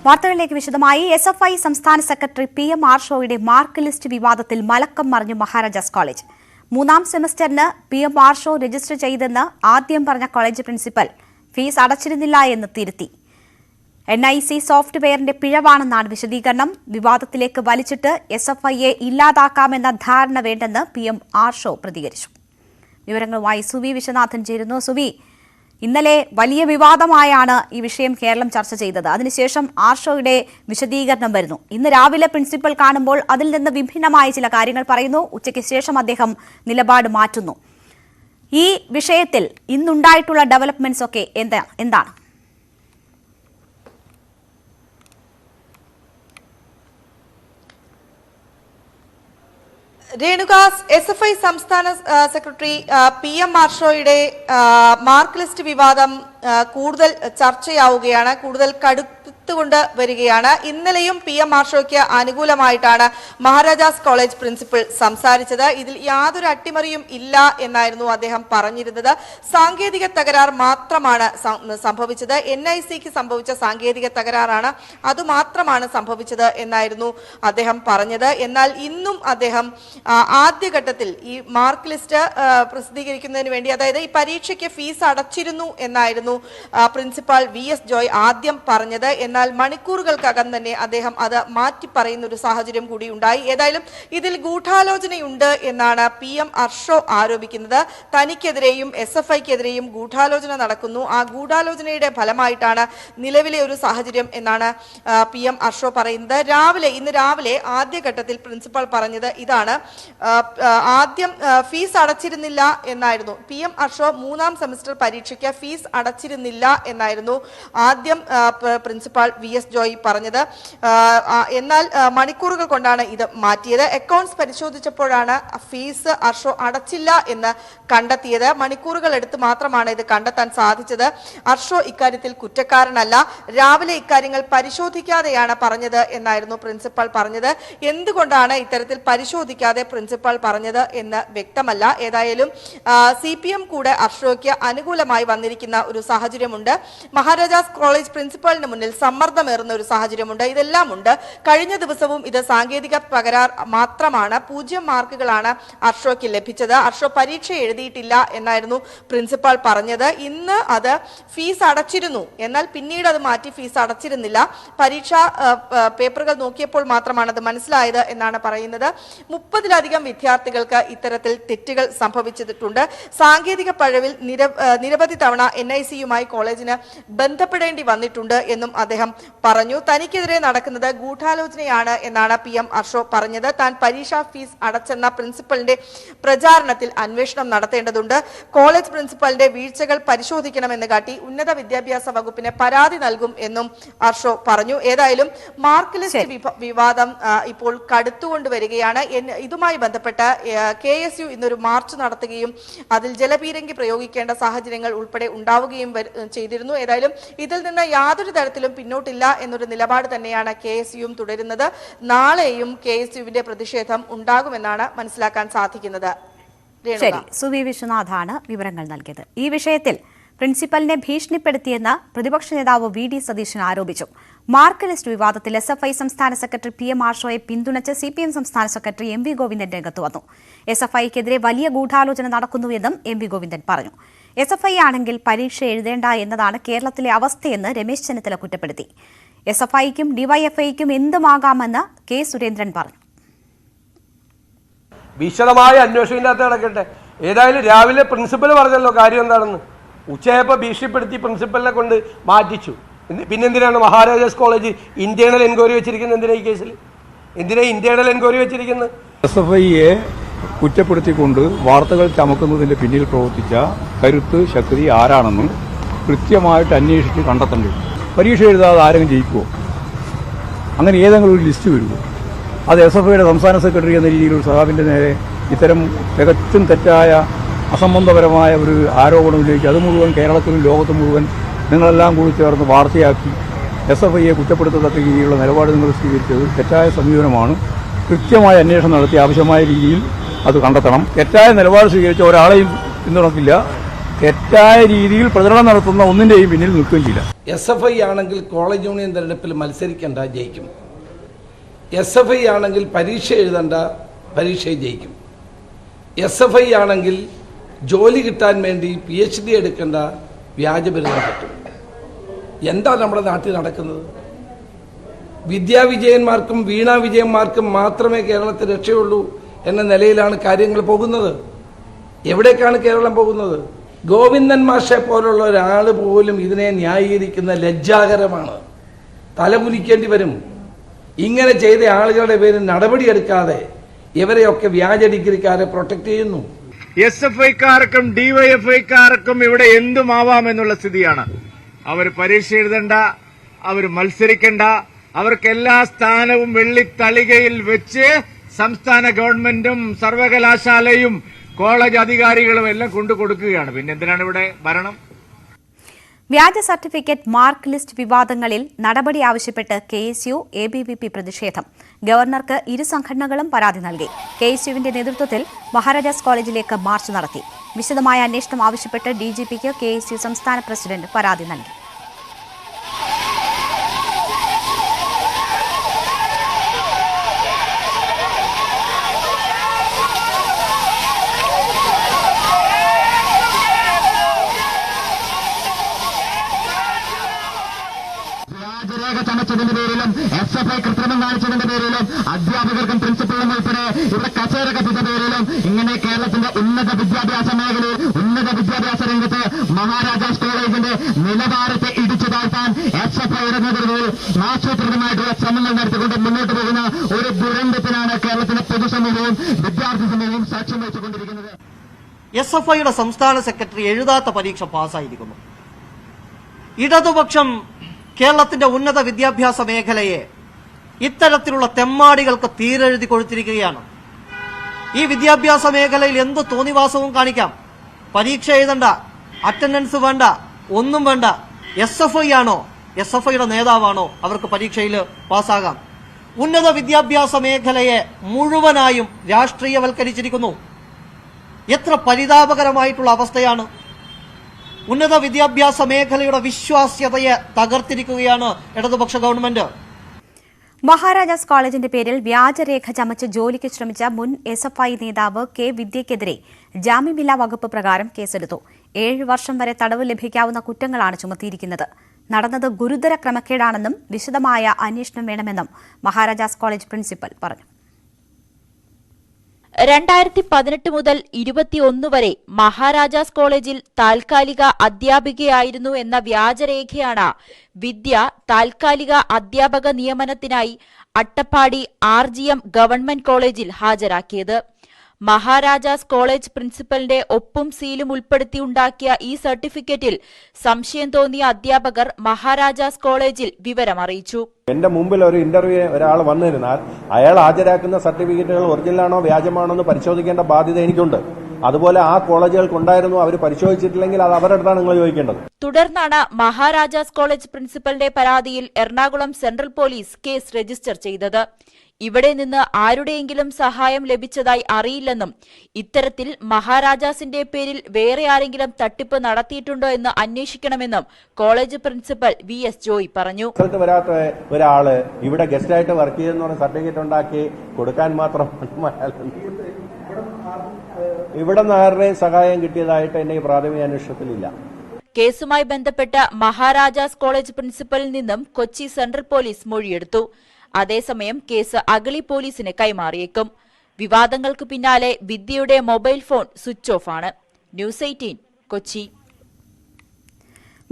വാർത്തകളിലേക്ക് വിശദമായി. SFI സംസ്ഥാന സെക്രട്ടറി PM ആർഷോയുടെ മാർക്ക് ലിസ്റ്റ് വിവാദത്തിൽ മലക്കം മറിഞ്ഞു മഹാരാജാസ് കോളേജ്. 3ാം സെമസ്റ്ററിന് PM ആർഷോ രജിസ്റ്റർ ചെയ്തെന്ന് ആദ്യം പറഞ്ഞ കോളേജ് പ്രിൻസിപ്പൽ ഫീസ് അടച്ചിരുന്നില്ല എന്ന് തിരുത്തി. NIC സോഫ്റ്റ്വെയറിന്റെ പിഴവാണെന്നാണ് വിശദീകരണം. വിവാദത്തിലേക്ക് വലിച്ചിട്ട് SFIയെ ഇല്ലാതാക്കാമെന്ന ധാരണ വേണ്ടെന്ന് PM ആർഷോ പ്രതികരിച്ചു. വിവരങ്ങളുമായി സുവി വിശ്വനാഥൻ ചേരുന്നു. സുവി, ഇന്നലെ വലിയ വിവാദമായാണ് ഈ വിഷയം കേരളം ചർച്ച ചെയ്തത്. അതിനുശേഷം ആർഷോയുടെ വിശദീകരണം വരുന്നു. ഇന്ന് രാവിലെ പ്രിൻസിപ്പൽ കാണുമ്പോൾ അതിൽ നിന്ന് വിഭിന്നമായ ചില കാര്യങ്ങൾ പറയുന്നു. ഉച്ചയ്ക്ക് ശേഷം അദ്ദേഹം നിലപാട് മാറ്റുന്നു. ഈ വിഷയത്തിൽ ഇന്നുണ്ടായിട്ടുള്ള ഡെവലപ്മെന്റ്സ് ഒക്കെ എന്താണ്? രേണുക, SFI സംസ്ഥാന സെക്രട്ടറി PM ആർഷോയുടെ മാർക്ക് ലിസ്റ്റ് വിവാദം കൂടുതൽ ചർച്ചയാവുകയാണ്, കൂടുതൽ കടുത്തുകൊണ്ട് വരികയാണ്. ഇന്നലെയും PM ആർഷോയ്ക്ക് അനുകൂലമായിട്ടാണ് മഹാരാജാസ് കോളേജ് പ്രിൻസിപ്പൽ സംസാരിച്ചത്. ഇതിൽ യാതൊരു അട്ടിമറിയും ഇല്ല എന്നായിരുന്നു അദ്ദേഹം പറഞ്ഞിരുന്നത്. സാങ്കേതിക തകരാർ മാത്രമാണ് സംഭവിച്ചത്. NICക്ക് സംഭവിച്ച സാങ്കേതിക തകരാറാണ്, അതുമാത്രമാണ് സംഭവിച്ചത് എന്നായിരുന്നു അദ്ദേഹം പറഞ്ഞത്. എന്നാൽ ഇന്നും അദ്ദേഹം ആദ്യഘട്ടത്തിൽ ഈ മാർക്ക് ലിസ്റ്റ് പ്രസിദ്ധീകരിക്കുന്നതിന് വേണ്ടി, അതായത് ഈ പരീക്ഷയ്ക്ക് ഫീസ് അടച്ചിരുന്നു എന്നായിരുന്നു പ്രിൻസിപ്പാൾ VS ജോയ് ആദ്യം പറഞ്ഞത്. എന്നാൽ മണിക്കൂറുകൾക്കകം തന്നെ അദ്ദേഹം അത് മാറ്റി പറയുന്ന ഒരു സാഹചര്യം കൂടി ഉണ്ടായി. ഏതായാലും ഇതിൽ ഗൂഢാലോചനയുണ്ട് എന്നാണ് PM ആർഷോ ആരോപിക്കുന്നത്. തനിക്കെതിരെയും SFIക്കെതിരെയും ഗൂഢാലോചന നടക്കുന്നു. ആ ഗൂഢാലോചനയുടെ ഫലമായിട്ടാണ് നിലവിലെ ഒരു സാഹചര്യം എന്നാണ് PM ആർഷോ പറയുന്നത്. ഇന്ന് രാവിലെ ആദ്യഘട്ടത്തിൽ പ്രിൻസിപ്പൽ പറഞ്ഞത് ഇതാണ്. ആദ്യം ഫീസ് അടച്ചിരുന്നില്ല എന്നായിരുന്നു. PM ആർഷോ 3ാം സെമസ്റ്റർ പരീക്ഷയ്ക്ക് ഫീസ് അടച്ചിരുന്നില്ല എന്നായിരുന്നു ആദ്യം പ്രിൻസിപ്പാൾ VS ജോയ് പറഞ്ഞത്. എന്നാൽ മണിക്കൂറുകൾ കൊണ്ടാണ് ഇത് മാറ്റിയത്. അക്കൗണ്ട്സ് പരിശോധിച്ചപ്പോഴാണ് ഫീസ് ആർഷോ അടച്ചില്ല എന്ന് കണ്ടെത്തിയത്. മണിക്കൂറുകൾ എടുത്ത് മാത്രമാണ് ഇത് കണ്ടെത്താൻ സാധിച്ചത്. ആർഷോ ഇക്കാര്യത്തിൽ കുറ്റക്കാരനല്ല. രാവിലെ ഇക്കാര്യങ്ങൾ പരിശോധിക്കാതെയാണ് പറഞ്ഞത് എന്നായിരുന്നു പ്രിൻസിപ്പൽ പറഞ്ഞത്. എന്തുകൊണ്ടാണ് ഇത്തരത്തിൽ പരിശോധിക്കാതെ പ്രിൻസിപ്പൽ പറഞ്ഞത് എന്ന് വ്യക്തമല്ല. ഏതായാലും CPM കൂടെ ആർഷോയ്ക്ക് അനുകൂലമായി വന്നിരിക്കുന്ന ഒരു സാഹചര്യമുണ്ട്. മഹാരാജാസ് കോളേജ് പ്രിൻസിപ്പലിന് മുന്നിൽ സമ്മർദ്ദമേറുന്ന ഒരു സാഹചര്യമുണ്ട്. ഇതെല്ലാം ഉണ്ട്. കഴിഞ്ഞ ദിവസവും ഇത് സാങ്കേതിക തകരാർ മാത്രമാണ്, 0 മാർക്കുകളാണ് ആർഷോയ്ക്ക് ലഭിച്ചത്. ആർഷോ പരീക്ഷ എഴുതിയിട്ടില്ല എന്നായിരുന്നു പ്രിൻസിപ്പൽ പറഞ്ഞത്. ഇന്ന് അത് ഫീസ് അടച്ചിരുന്നു, എന്നാൽ പിന്നീട് അത് മാറ്റി ഫീസ് അടച്ചിരുന്നില്ല. പരീക്ഷാ പേപ്പറുകൾ നോക്കിയപ്പോൾ മാത്രമാണ് അത് മനസ്സിലായത് എന്നാണ് പറയുന്നത്. 30-ലധികം വിദ്യാർത്ഥികൾക്ക് ഇത്തരത്തിൽ തെറ്റുകൾ സംഭവിച്ചിട്ടുണ്ട്. സാങ്കേതിക പഴവിൽ നിരവധി തവണ NICയുമായി കോളേജിന് ബന്ധപ്പെടേണ്ടി വന്നിട്ടുണ്ട് എന്നും അദ്ദേഹം പറഞ്ഞു. തനിക്കെതിരെ നടക്കുന്നത് ഗൂഢാലോചനയാണ് എന്നാണ് PM ആർഷോ പറഞ്ഞത്. താൻ പരീക്ഷാ ഫീസ് അടച്ചെന്ന പ്രിൻസിപ്പലിന്റെ പ്രചാരണത്തിൽ അന്വേഷണം നടത്തേണ്ടതുണ്ട്. കോളേജ് പ്രിൻസിപ്പലിന്റെ വീഴ്ചകൾ പരിശോധിക്കണമെന്ന് കാട്ടി ഉന്നത വിദ്യാഭ്യാസ വകുപ്പിന് പരാതി നൽകും എന്നും ആർഷോ പറഞ്ഞു. ഏതായാലും മാർക്ക് ലിസ്റ്റ് വിവാദം ഇപ്പോൾ കടുത്തുകൊണ്ടുവരികയാണ്. ഇതുമായി ബന്ധപ്പെട്ട് KSU ഇന്നൊരു മാർച്ച് നടത്തുകയും അതിൽ ജലപീരങ്കി പ്രയോഗിക്കേണ്ട സാഹചര്യങ്ങൾ ഉൾപ്പെടെ ഉണ്ടാവുകയും ചെയ്തിരുന്നു. ഏതായാലും ഇതിൽ നിന്ന് യാതൊരു തരത്തിലും പിന്നോട്ടില്ല എന്നൊരു നിലപാട് തന്നെയാണ് KSUവും തുടരുന്നത്. നാളെയും KSUവിന്റെ പ്രതിഷേധം ഉണ്ടാകുമെന്നാണ് മനസ്സിലാക്കാൻ സാധിക്കുന്നത്. സുവി വിശ്വനാഥാണ് വിവരങ്ങൾ നൽകിയത്. ഈ വിഷയത്തിൽ പ്രിൻസിപ്പലിനെ ഭീഷണിപ്പെടുത്തിയെന്ന് പ്രതിപക്ഷ നേതാവ് VD സതീശൻ ആരോപിച്ചു. മാർക്ക് ലിസ്റ്റ് വിവാദത്തിൽ SFI സംസ്ഥാന സെക്രട്ടറി PM ആർഷോയെ പിന്തുണച്ച് CPM സംസ്ഥാന സെക്രട്ടറി MV ഗോവിന്ദൻ രംഗത്ത് വന്നു. SFIക്കെതിരെ വലിയ ഗൂഢാലോചന നടക്കുന്നുവെന്നും MV ഗോവിന്ദൻ പറഞ്ഞു. SFI ആണെങ്കിൽ പരീക്ഷ എഴുതേണ്ട എന്നതാണ് കേരളത്തിലെ അവസ്ഥയെന്ന് രമേശ് ചെന്നിത്തല കുറ്റപ്പെടുത്തി. SFIക്കും DYFIക്കും എന്തുമാകാമെന്ന് K സുരേന്ദ്രൻ പറഞ്ഞു. വിശദമായ അന്വേഷണത്തിനകത്ത് നടക്കട്ടെ. ഏതായാലും രാവിലെ പ്രിൻസിപ്പൽ പറഞ്ഞല്ലോ കാര്യം എന്താണെന്ന്. ഉച്ചയായപ്പോൾ ഭീഷണിപ്പെടുത്തി പ്രിൻസിപ്പലിനെ കൊണ്ട് മാറ്റിച്ചു. പിന്നെന്തിനാണ് മഹാരാജാസ് കോളേജ് ഇന്റേണൽ എൻക്വയറി വെച്ചിരിക്കുന്നത്? എന്തിനാ ഈ കേസിൽ ഇന്റേണൽ എൻക്വയറി വെച്ചിരിക്കുന്നത്? SFIയെ കുറ്റപ്പെടുത്തിക്കൊണ്ട് വാർത്തകൾ ചമക്കുന്നതിന്റെ പിന്നിൽ പ്രവർത്തിച്ച കരുത്ത് ശക്തി ആരാണെന്ന് കൃത്യമായിട്ട് അന്വേഷിച്ച് കണ്ടെത്തേണ്ടി. പരീക്ഷ എഴുതാതെ ആരെങ്കിലും ജയിക്കുമോ? അങ്ങനെ ഏതെങ്കിലും ഒരു ലിസ്റ്റ് വരുമോ? അത് SFIയുടെ സംസ്ഥാന സെക്രട്ടറി എന്ന രീതിയിൽ ഒരു സഹാബിൻ്റെ നേരെ ഇത്തരം തികച്ചും തെറ്റായ അസംബന്ധപരമായ ഒരു ആരോപണം ഉന്നയിച്ച് അത് മുഴുവൻ കേരളത്തിലും ലോകത്തും മുഴുവൻ നിങ്ങളെല്ലാം കൂടി ചേർന്ന് വാർത്തയാക്കി SFIയെ കുറ്റപ്പെടുത്തത്തക്ക രീതിയിലുള്ള നിലപാട് നിങ്ങൾ സ്വീകരിച്ചത് തെറ്റായ സമീപനമാണ്. കൃത്യമായ അന്വേഷണം നടത്തി ആവശ്യമായ രീതിയിൽ അത് കണ്ടെത്തണം. തെറ്റായ നിലപാട് സ്വീകരിച്ച ഒരാളെയും പിന്തുണക്കില്ല. തെറ്റായ രീതിയിൽ പ്രചരണം നടത്തുന്ന ഒന്നിന്റെയും പിന്നിൽ നിൽക്കുകയും ചെയ്യില്ല. SFI ആണെങ്കിൽ കോളേജ് യൂണിയൻ തെരഞ്ഞെടുപ്പിൽ മത്സരിക്കേണ്ട, ജയിക്കും. SFI ആണെങ്കിൽ പരീക്ഷ എഴുതേണ്ട, പരീക്ഷ ജയിക്കും. SFI ആണെങ്കിൽ ജോലി കിട്ടാൻ വേണ്ടി PhD എടുക്കേണ്ട, വ്യാജബിരുദം കിട്ടും. എന്താ നമ്മുടെ നാട്ടിൽ നടക്കുന്നത്? വിദ്യാവിജയന്മാർക്കും വീണാ വിജയന്മാർക്കും മാത്രമേ കേരളത്തിൽ രക്ഷയുള്ളൂ എന്ന നിലയിലാണ് കാര്യങ്ങൾ പോകുന്നത്. എവിടേക്കാണ് കേരളം പോകുന്നത്? ഗോവിന്ദൻ മാഷെ പോലുള്ള ഒരാൾ പോലും ഇതിനെ ന്യായീകരിക്കുന്ന ലജ്ജാകരമാണ്. തലകുലിക്കേണ്ടി വരും. ഇങ്ങനെ ചെയ്ത ആളുകളുടെ പേരിൽ നടപടിയെടുക്കാതെ ഇവരെയൊക്കെ വ്യാജ ഡിഗ്രിക്കാരെ പ്രൊട്ടക്ട് ചെയ്യുന്നു. SFIക്കാർക്കും DYFIക്കാർക്കും ഇവിടെ എന്തുമാവാമെന്നുള്ള സ്ഥിതിയാണ്. അവർ പരീക്ഷ എഴുതണ്ട, അവർ മത്സരിക്കണ്ട, അവർക്ക് എല്ലാ സ്ഥാനവും വെള്ളിത്തളികയിൽ വെച്ച് സംസ്ഥാന ഗവൺമെന്റും സർവകലാശാലയും കോളേജ് അധികാരികളും എല്ലാം കൊണ്ടു കൊടുക്കുകയാണ്. പിന്നെ എന്തിനാണ് ഇവിടെ ഭരണം? വ്യാജ സർട്ടിഫിക്കറ്റ് മാർക്ക് ലിസ്റ്റ് വിവാദങ്ങളിൽ നടപടി ആവശ്യപ്പെട്ട് KSU ABVP പ്രതിഷേധം. ഗവർണർക്ക് ഇരു സംഘടനകളും പരാതി നൽകി. KSUവിന്റെ നേതൃത്വത്തിൽ മഹാരാജാസ് കോളേജിലേക്ക് മാർച്ച് നടത്തി. വിശദമായ അന്വേഷണം ആവശ്യപ്പെട്ട് DGPക്ക് KSU സംസ്ഥാന പ്രസിഡന്റ് പരാതി നൽകി. ചമച്ചതിന്റെ പേരിലും SFI കൃത്രിമം കാണിച്ചതിന്റെ പേരിലും അധ്യാപകർക്കും പ്രിൻസിപ്പലിനും ഉൾപ്പെടെ ഇവിടെ കസേര കത്തിച്ച പേരിലും ഇങ്ങനെ കേരളത്തിന്റെ ഉന്നത വിദ്യാഭ്യാസ മേഖലയിൽ ഉന്നത വിദ്യാഭ്യാസ രംഗത്ത് മഹാരാജാസ് കോളേജിന്റെ നിലവാരത്തെ ഇടിച്ചു താഴ്ത്താൻ SFIയുടെ നേതൃത്വത്തിൽ ആസൂത്രിതമായിട്ടുള്ള ശ്രമങ്ങൾ നടത്തിക്കൊണ്ട് മുന്നോട്ട് പോകുന്ന ഒരു ദുരന്തത്തിനാണ് കേരളത്തിലെ പൊതുസമൂഹവും വിദ്യാർത്ഥി സമൂഹവും സാക്ഷ്യം വഹിച്ചുകൊണ്ടിരിക്കുന്നത്. SFIയുടെ സംസ്ഥാന സെക്രട്ടറി എഴുതാത്ത പരീക്ഷ പാസ്സായിരിക്കുന്നു. ഇടതുപക്ഷം കേരളത്തിന്റെ ഉന്നത വിദ്യാഭ്യാസ മേഖലയെ ഇത്തരത്തിലുള്ള തെമ്മാടികൾക്ക് തീരെഴുതി കൊടുത്തിരിക്കുകയാണ്. ഈ വിദ്യാഭ്യാസ മേഖലയിൽ എന്ത് തോന്നിവാസവും കാണിക്കാം. പരീക്ഷ എഴുതണ്ട, അറ്റൻഡൻസ് വേണ്ട, ഒന്നും വേണ്ട. SFI ആണോ, SFIയുടെ നേതാവാണോ, അവർക്ക് പരീക്ഷയിൽ പാസ്സാകാം. ഉന്നത വിദ്യാഭ്യാസ മേഖലയെ മുഴുവനായും രാഷ്ട്രീയവൽക്കരിച്ചിരിക്കുന്നു. എത്ര പരിതാപകരമായിട്ടുള്ള അവസ്ഥയാണ്. ഉന്നത വിദ്യാഭ്യാസ മേഖലയുടെ വിശ്വാസ്യതയെ തകർത്തിരിക്കുകയാണ് ഇടതുപക്ഷ ഗവൺമെന്റ്. മഹാരാജാസ് കോളേജിന്റെ പേരിൽ വ്യാജരേഖ ചമച്ച് ജോലിക്ക് ശ്രമിച്ച മുൻ SFI നേതാവ് K. വിദ്യയ്ക്കെതിരെ ജാമ്യമില്ലാ വകുപ്പ് പ്രകാരം കേസെടുത്തു. 7 വർഷം വരെ തടവ് ലഭിക്കാവുന്ന കുറ്റങ്ങളാണ് ചുമത്തിയിരിക്കുന്നത്. നടന്നത് ഗുരുതര ക്രമക്കേടാണെന്നും വിശദമായ അന്വേഷണം വേണമെന്നും മഹാരാജാസ് കോളേജ് പ്രിൻസിപ്പൽ പറഞ്ഞു. 2018 മുതൽ 21 വരെ മഹാരാജാസ് കോളേജിൽ താൽക്കാലിക അധ്യാപികയായിരുന്നു എന്ന വ്യാജരേഖയാണ് വിദ്യ താൽക്കാലിക അധ്യാപക നിയമനത്തിനായി അട്ടപ്പാടി RGM ഗവൺമെന്റ് കോളേജിൽ ഹാജരാക്കിയത്. മഹാരാജാസ് കോളേജ് പ്രിൻസിപ്പലിന്റെ ഒപ്പും സീലും ഉൾപ്പെടുത്തി ഉണ്ടാക്കിയ ഈ സർട്ടിഫിക്കറ്റിൽ സംശയം തോന്നിയ അധ്യാപകർ മഹാരാജാസ് കോളേജിൽ വിവരമറിയിച്ചു. എന്റെ മുമ്പിൽ ഒരു ഇന്റർവ്യൂ ഒരാൾ വന്നിരുന്നാൽ അയാൾ ഹാജരാക്കുന്ന സർട്ടിഫിക്കറ്റുകൾ ഒറിജിനലാണോ വ്യാജമാണോ എന്ന് പരിശോധിക്കേണ്ട ബാധ്യത എനിക്കുണ്ട്. അതുപോലെ ആ കോളേജുകൾക്കുണ്ടായിരുന്നു, അവർ പരിശോധിച്ചിട്ടില്ലെങ്കിൽ അത് അവരുടെ അടുത്താണ് നിങ്ങൾ ചോദിക്കേണ്ടത്. തുടർന്നാണ് മഹാരാജാസ് കോളേജ് പ്രിൻസിപ്പലിന്റെ പരാതിയിൽ Ernakulam central police case register ചെയ്തത്. ഇവിടെ നിന്ന് ആരുടെയെങ്കിലും സഹായം ലഭിച്ചതായി അറിയില്ലെന്നും ഇത്തരത്തിൽ മഹാരാജാസിന്റെ പേരിൽ വേറെ ആരെങ്കിലും തട്ടിപ്പ് നടത്തിയിട്ടുണ്ടോ എന്ന് അന്വേഷിക്കണമെന്നും കോളേജ് പ്രിൻസിപ്പൽ VS ജോയ് പറഞ്ഞു. റിസൾട്ട് വരാത്ത ഒരാള് ഇവിടെ ഗസ്റ്റായിട്ട് വർക്ക് ചെയ്തെന്ന് പറഞ്ഞ സർട്ടിഫിക്കറ്റ് ഉണ്ടാക്കി കൊടുക്കാൻ മാത്രം ഇവിടെ നിന്ന് ആരുടെയും സഹായം കിട്ടിയതായിട്ട് എന്നെ ഈ പ്രാഥമിക അന്വേഷണത്തിലില്ല. കേസുമായി ബന്ധപ്പെട്ട് മഹാരാജാസ് കോളേജ് പ്രിൻസിപ്പലിൽ നിന്നും കൊച്ചി സെൻട്രൽ പോലീസ് മൊഴിയെടുത്തു. അതേസമയം കേസ് അഗളി പോലീസിന് കൈമാറിയേക്കും. വിവാദങ്ങൾക്ക് പിന്നാലെ വിദ്യയുടെ മൊബൈൽ ഫോൺ സ്വിച്ച് ഓഫ് ആണ്. ന്യൂസ് 18 കൊച്ചി.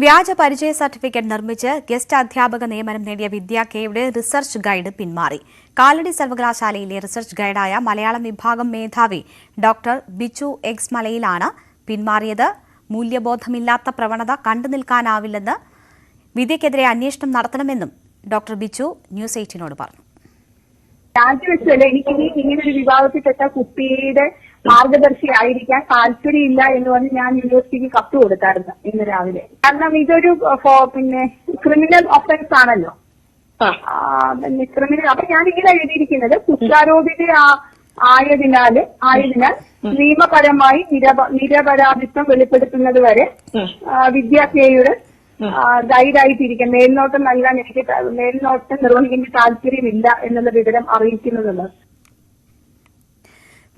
വ്യാജ പരിചയ സർട്ടിഫിക്കറ്റ് നിർമ്മിച്ച് ഗസ്റ്റ് അധ്യാപക നിയമനം നേടിയ വിദ്യ കെയുടെ റിസർച്ച് ഗൈഡ് പിന്മാറി. കാലടി സർവകലാശാലയിലെ റിസർച്ച് ഗൈഡായ മലയാളം വിഭാഗം മേധാവി ഡോക്ടർ ബിച്ചു എക്സ് മലയിലാണ് പിന്മാറിയത്. മൂല്യബോധമില്ലാത്ത പ്രവണത കണ്ടുനിൽക്കാനാവില്ലെന്ന് വിദ്യക്കെതിരെ അന്വേഷണം നടത്തണമെന്നും ഡോക്ടർ ബിച്ചു ന്യൂസ് 18നോട് പറഞ്ഞു. രാജിവെച്ചല്ല, എനിക്ക് ഇങ്ങനൊരു വിവാദത്തിൽപ്പെട്ട കുട്ടിയുടെ മാർഗദർശി ആയിരിക്കാൻ താല്പര്യമില്ല എന്ന് പറഞ്ഞ് ഞാൻ യൂണിവേഴ്സിറ്റിക്ക് കത്ത് കൊടുത്തായിരുന്നു ഇന്ന് രാവിലെ. കാരണം ഇതൊരു ക്രിമിനൽ ഒഫൻസ് ആണല്ലോ. ക്രിമിനൽ അപ്പൊ ഞാൻ ഇങ്ങനെ എഴുതിയിരിക്കുന്നത് കുറ്റാരോപിത ആയതിനാൽ നിയമപരമായി നിരപരാധിത്വം വെളിപ്പെടുത്തുന്നത് വരെ വിദ്യാർത്ഥിയുടെ ഗൈഡായിട്ടിരിക്കും. മേൽനോട്ടം നൽകാൻ മേൽനോട്ടം നിർവഹിക്കാൻ താല്പര്യമില്ല എന്നുള്ള വിവരം അറിയിക്കുന്നതുള്ളത്.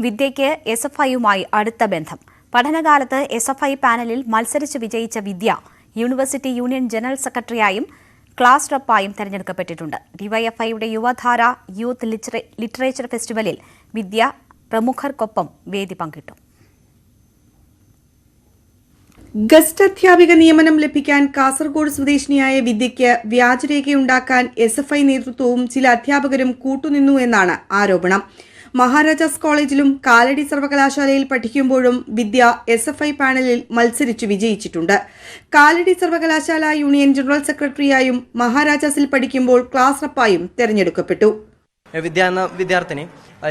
വിദ്യയ്ക്ക് SFIയുമായി അടുത്ത ബന്ധം. പഠനകാലത്ത് SFI പാനലിൽ മത്സരിച്ച് വിജയിച്ച വിദ്യ യൂണിവേഴ്സിറ്റി യൂണിയൻ ജനറൽ സെക്രട്ടറിയായും ക്ലാസ് റെപ്പായും തെരഞ്ഞെടുക്കപ്പെട്ടിട്ടുണ്ട്. ഡിവൈഎഫ്ഐയുടെ യുവധാര യൂത്ത് ലിറ്ററേച്ചർ ഫെസ്റ്റിവലിൽ വിദ്യ പ്രമുഖർക്കൊപ്പം വേദി പങ്കിട്ടു. ഗസ്റ്റ് അധ്യാപിക നിയമനം ലഭിക്കാൻ കാസർഗോഡ് സ്വദേശിനിയായ വിദ്യയ്ക്ക് വ്യാജരേഖയുണ്ടാക്കാൻ SFI നേതൃത്വവും ചില അധ്യാപകരും കൂട്ടുനിന്നു എന്നാണ് ആരോപണം. മഹാരാജാസ് കോളേജിലും കാലടി സർവകലാശാലയിൽ പഠിക്കുമ്പോഴും വിദ്യ SFI പാനലിൽ മത്സരിച്ചു വിജയിച്ചിട്ടുണ്ട്. കാലടി സർവകലാശാല യൂണിയൻ ജനറൽ സെക്രട്ടറിയായും മഹാരാജാസിൽ പഠിക്കുമ്പോൾ ക്ലാസ് റെപ്പായും തെരഞ്ഞെടുക്കപ്പെട്ടു. വിദ്യ എന്ന വിദ്യാർത്ഥിനി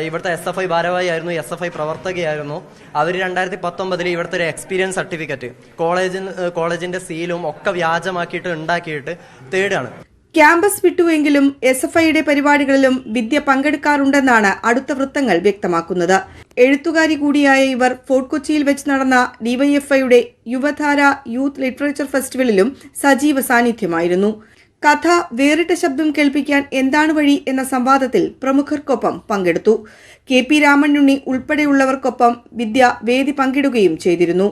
ഇവിടുത്തെ SFI ഭാരവാഹിയായിരുന്നു, SFI പ്രവർത്തകയായിരുന്നു. അവർ 2019 ഇവിടുത്തെ ഒരു എക്സ്പീരിയൻസ് സർട്ടിഫിക്കറ്റ് കോളേജിന്റെ സീലും ഒക്കെ വ്യാജമാക്കിയിട്ട് ഉണ്ടാക്കിയിട്ട് തേടാണ്. ക്യാമ്പസ് വിട്ടുവെങ്കിലും SFIയുടെ പരിപാടികളിലും വിദ്യ പങ്കെടുക്കാറുണ്ടെന്നാണ് അടുത്ത വൃത്തങ്ങൾ വ്യക്തമാക്കുന്നത്. എഴുത്തുകാരി കൂടിയായ ഇവർ ഫോർട്ട് കൊച്ചിയിൽ വെച്ച് നടന്ന ഡിവൈഎഫ്ഐയുടെ യുവധാര യൂത്ത് ലിറ്ററേച്ചർ ഫെസ്റ്റിവലിലും സജീവ സാന്നിധ്യമായിരുന്നു. കഥ വേറിട്ട ശബ്ദം കേൾപ്പിക്കാൻ എന്താണ് വഴി എന്ന സംവാദത്തിൽ പ്രമുഖർക്കൊപ്പം പങ്കെടുത്തു. KP രാമനുണ്ണി ഉൾപ്പെടെയുള്ളവർക്കൊപ്പം വിദ്യ വേദി പങ്കിടുകയും ചെയ്തിരുന്നു.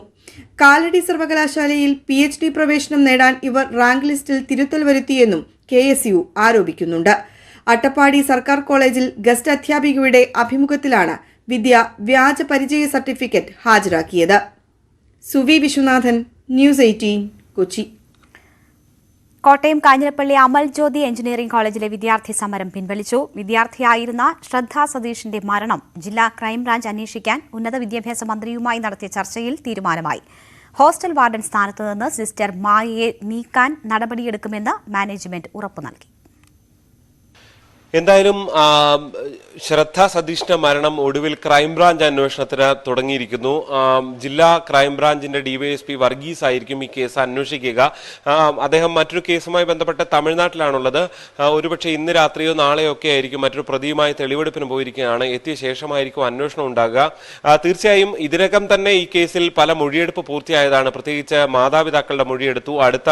കാലടി സർവകലാശാലയിൽ PhD പ്രവേശനം നേടാൻ ഇവർ റാങ്ക് ലിസ്റ്റിൽ തിരുത്തൽ വരുത്തിയെന്നും KSU ആരോപിക്കുന്നുണ്ട്. അട്ടപ്പാടി സർക്കാർ കോളേജിൽ ഗസ്റ്റ് അധ്യാപികയുടെ അഭിമുഖത്തിലാണ് വിദ്യ വ്യാജ പരിചയ certificate ഹാജരാക്കിയത്. Suvi Viswanathan, news 18, Kochi. Kottayam Kanjirappally Amal Jyothi engineering കോളേജിലെ വിദ്യാർത്ഥി സമരം പിൻവലിച്ചു. വിദ്യാർത്ഥിയായിരുന്ന ശ്രദ്ധ സതീഷിന്റെ മരണം ജില്ലാ ക്രൈംബ്രാഞ്ച് അന്വേഷിക്കാൻ ഉന്നത വിദ്യാഭ്യാസ മന്ത്രിയുമായി നടത്തിയ ചർച്ചയിൽ തീരുമാനമായി. ഹോസ്റ്റൽ വാർഡൻ സ്ഥാനത്ത് നിന്ന് സിസ്റ്റർ മായയെ നീക്കാൻ നടപടിയെടുക്കുമെന്ന് മാനേജ്മെന്റ് ഉറപ്പു നൽകി. എന്തായാലും ശ്രദ്ധ സതീഷിന്റെ മരണം ഒടുവിൽ ക്രൈംബ്രാഞ്ച് അന്വേഷണത്തിന് തുടങ്ങിയിരിക്കുന്നു. ജില്ലാ ക്രൈംബ്രാഞ്ചിന്റെ DYSP വർഗീസ് ആയിരിക്കും ഈ കേസ് അന്വേഷിക്കുക. അദ്ദേഹം മറ്റൊരു കേസുമായി ബന്ധപ്പെട്ട് തമിഴ്നാട്ടിലാണുള്ളത്. ഒരുപക്ഷെ ഇന്ന് രാത്രിയോ നാളെയോ ഒക്കെ ആയിരിക്കും മറ്റൊരു പ്രതിയുമായി തെളിവെടുപ്പിന് പോയിരിക്കുകയാണ്. എത്തിയ ശേഷമായിരിക്കും അന്വേഷണം ഉണ്ടാകുക. തീർച്ചയായും ഇതിനകം തന്നെ ഈ കേസിൽ പല മൊഴിയെടുപ്പ് പൂർത്തിയായതാണ്. പ്രത്യേകിച്ച് മാതാപിതാക്കളുടെ മൊഴിയെടുത്തു, അടുത്ത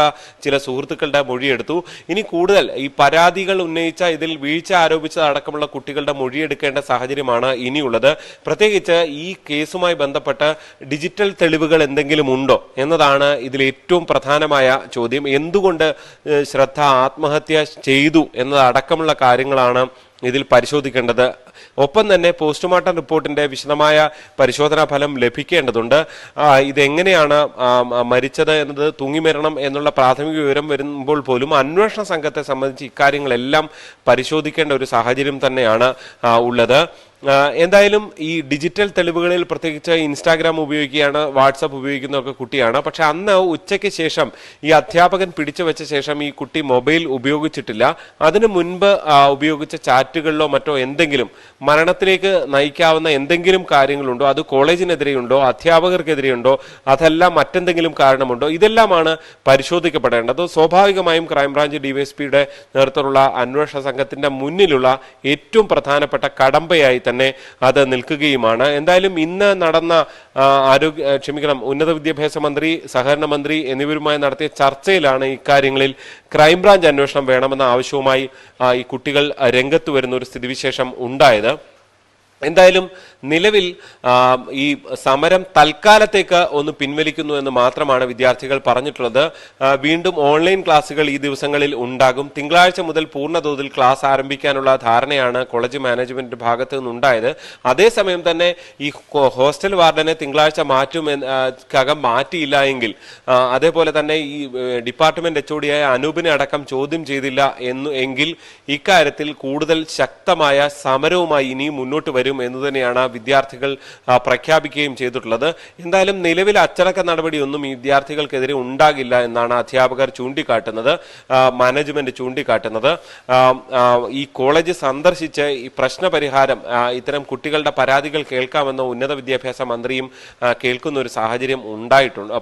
ചില സുഹൃത്തുക്കളുടെ മൊഴിയെടുത്തു. ഇനി കൂടുതൽ ഈ പരാതികൾ ഉന്നയിച്ച ഇതിൽ വീഴ്ച ആരോപിച്ചതടക്കമുള്ള കുട്ടികളുടെ മൊഴിയെടുക്കേണ്ട സാഹചര്യമാണ് ഇനിയുള്ളത്. പ്രത്യേകിച്ച് ഈ കേസുമായി ബന്ധപ്പെട്ട് ഡിജിറ്റൽ തെളിവുകൾ എന്തെങ്കിലും ഉണ്ടോ എന്നതാണ് ഇതിൽ ഏറ്റവും പ്രധാനമായ ചോദ്യം. എന്തുകൊണ്ട് ശ്രദ്ധ ആത്മഹത്യ ചെയ്തു എന്നതടക്കമുള്ള കാര്യങ്ങളാണ് ഇതിൽ പരിശോധിക്കേണ്ടത്. ഒപ്പം തന്നെ പോസ്റ്റ്മോർട്ടം റിപ്പോർട്ടിന്റെ വിശദമായ പരിശോധനാ ഫലം ലഭിക്കേണ്ടതുണ്ട്. ഇതെങ്ങനെയാണ് മരിച്ചത് എന്നത്, തൂങ്ങിമരണം എന്നുള്ള പ്രാഥമിക വിവരം വരുമ്പോൾ പോലും അന്വേഷണ സംഘത്തെ സംബന്ധിച്ച് ഇക്കാര്യങ്ങളെല്ലാം പരിശോധിക്കേണ്ട ഒരു സാഹചര്യം തന്നെയാണ് ഉള്ളത്. എന്തായാലും ഈ ഡിജിറ്റൽ തെളിവുകളിൽ പ്രത്യേകിച്ച് ഇൻസ്റ്റാഗ്രാം ഉപയോഗിക്കുകയാണ്, വാട്സപ്പ് ഉപയോഗിക്കുന്നതൊക്കെ കുട്ടിയാണ്. പക്ഷെ അന്ന് ഉച്ചയ്ക്ക് ശേഷം ഈ അധ്യാപകൻ പിടിച്ചു വെച്ച ശേഷം ഈ കുട്ടി മൊബൈൽ ഉപയോഗിച്ചിട്ടില്ല. അതിനു മുൻപ് ഉപയോഗിച്ച ചാറ്റുകളിലോ മറ്റോ എന്തെങ്കിലും മരണത്തിലേക്ക് നയിക്കാവുന്ന എന്തെങ്കിലും കാര്യങ്ങളുണ്ടോ, അത് കോളേജിനെതിരെയുണ്ടോ, അധ്യാപകർക്കെതിരെയുണ്ടോ, അതല്ല മറ്റെന്തെങ്കിലും കാരണമുണ്ടോ, ഇതെല്ലാമാണ് പരിശോധിക്കപ്പെടേണ്ടത്. സ്വാഭാവികമായും ക്രൈംബ്രാഞ്ച് DYSPയുടെ നേതൃത്വത്തിലുള്ള അന്വേഷണ സംഘത്തിന്റെ മുന്നിലുള്ള ഏറ്റവും പ്രധാനപ്പെട്ട കടമ്പയായി തന്നെ അത് നിൽക്കുകയുമാണ്. എന്തായാലും ഇന്ന് നടന്ന ഉന്നത വിദ്യാഭ്യാസ മന്ത്രി, സഹകരണ മന്ത്രി എന്നിവരുമായി നടത്തിയ ചർച്ചയിലാണ് ഇക്കാര്യങ്ങളിൽ ക്രൈംബ്രാഞ്ച് അന്വേഷണം വേണമെന്ന ആവശ്യവുമായി ഈ കുട്ടികൾ രംഗത്ത് വരുന്ന ഒരു സ്ഥിതിവിശേഷം ഉണ്ടായത്. എന്തായാലും നിലവിൽ ഈ സമരം തൽക്കാലത്തേക്ക് ഒന്ന് പിൻവലിക്കുന്നു എന്ന് മാത്രമാണ് വിദ്യാർത്ഥികൾ പറഞ്ഞിട്ടുള്ളത്. വീണ്ടും ഓൺലൈൻ ക്ലാസുകൾ ഈ ദിവസങ്ങളിൽ ഉണ്ടാകും. തിങ്കളാഴ്ച മുതൽ പൂർണ്ണതോതിൽ ക്ലാസ് ആരംഭിക്കാനുള്ള ധാരണയാണ് കോളേജ് മാനേജ്മെന്റിന്റെ ഭാഗത്ത് നിന്നുണ്ടായത്. അതേസമയം തന്നെ ഈ ഹോസ്റ്റൽ വാർഡനെ തിങ്കളാഴ്ച മാറ്റുമെന്നകം മാറ്റിയില്ല എങ്കിൽ, അതേപോലെ തന്നെ ഈ ഡിപ്പാർട്ട്മെന്റ് HOD അനൂപിനെ അടക്കം ചോദ്യം ചെയ്തില്ല എങ്കിൽ ഇക്കാര്യത്തിൽ കൂടുതൽ ശക്തമായ സമരവുമായി ഇനിയും മുന്നോട്ട് വരും എന്ന് തന്നെയാണ് വിദ്യാർത്ഥികൾ പ്രഖ്യാപിക്കുകയും ചെയ്തിട്ടുള്ളത്. എന്തായാലും നിലവിൽ അച്ചടക്ക നടപടിയൊന്നും ഈ വിദ്യാർത്ഥികൾക്കെതിരെ ഉണ്ടാകില്ല എന്നാണ് അധ്യാപകർ ചൂണ്ടിക്കാട്ടുന്നത്, മാനേജ്മെന്റ് ചൂണ്ടിക്കാട്ടുന്നത്. ഈ കോളേജ് സന്ദർശിച്ച് ഈ പ്രശ്നപരിഹാരം ഇത്തരം കുട്ടികളുടെ പരാതികൾ കേൾക്കാമെന്ന ഉന്നത വിദ്യാഭ്യാസ മന്ത്രിയും കേൾക്കുന്ന ഒരു സാഹചര്യം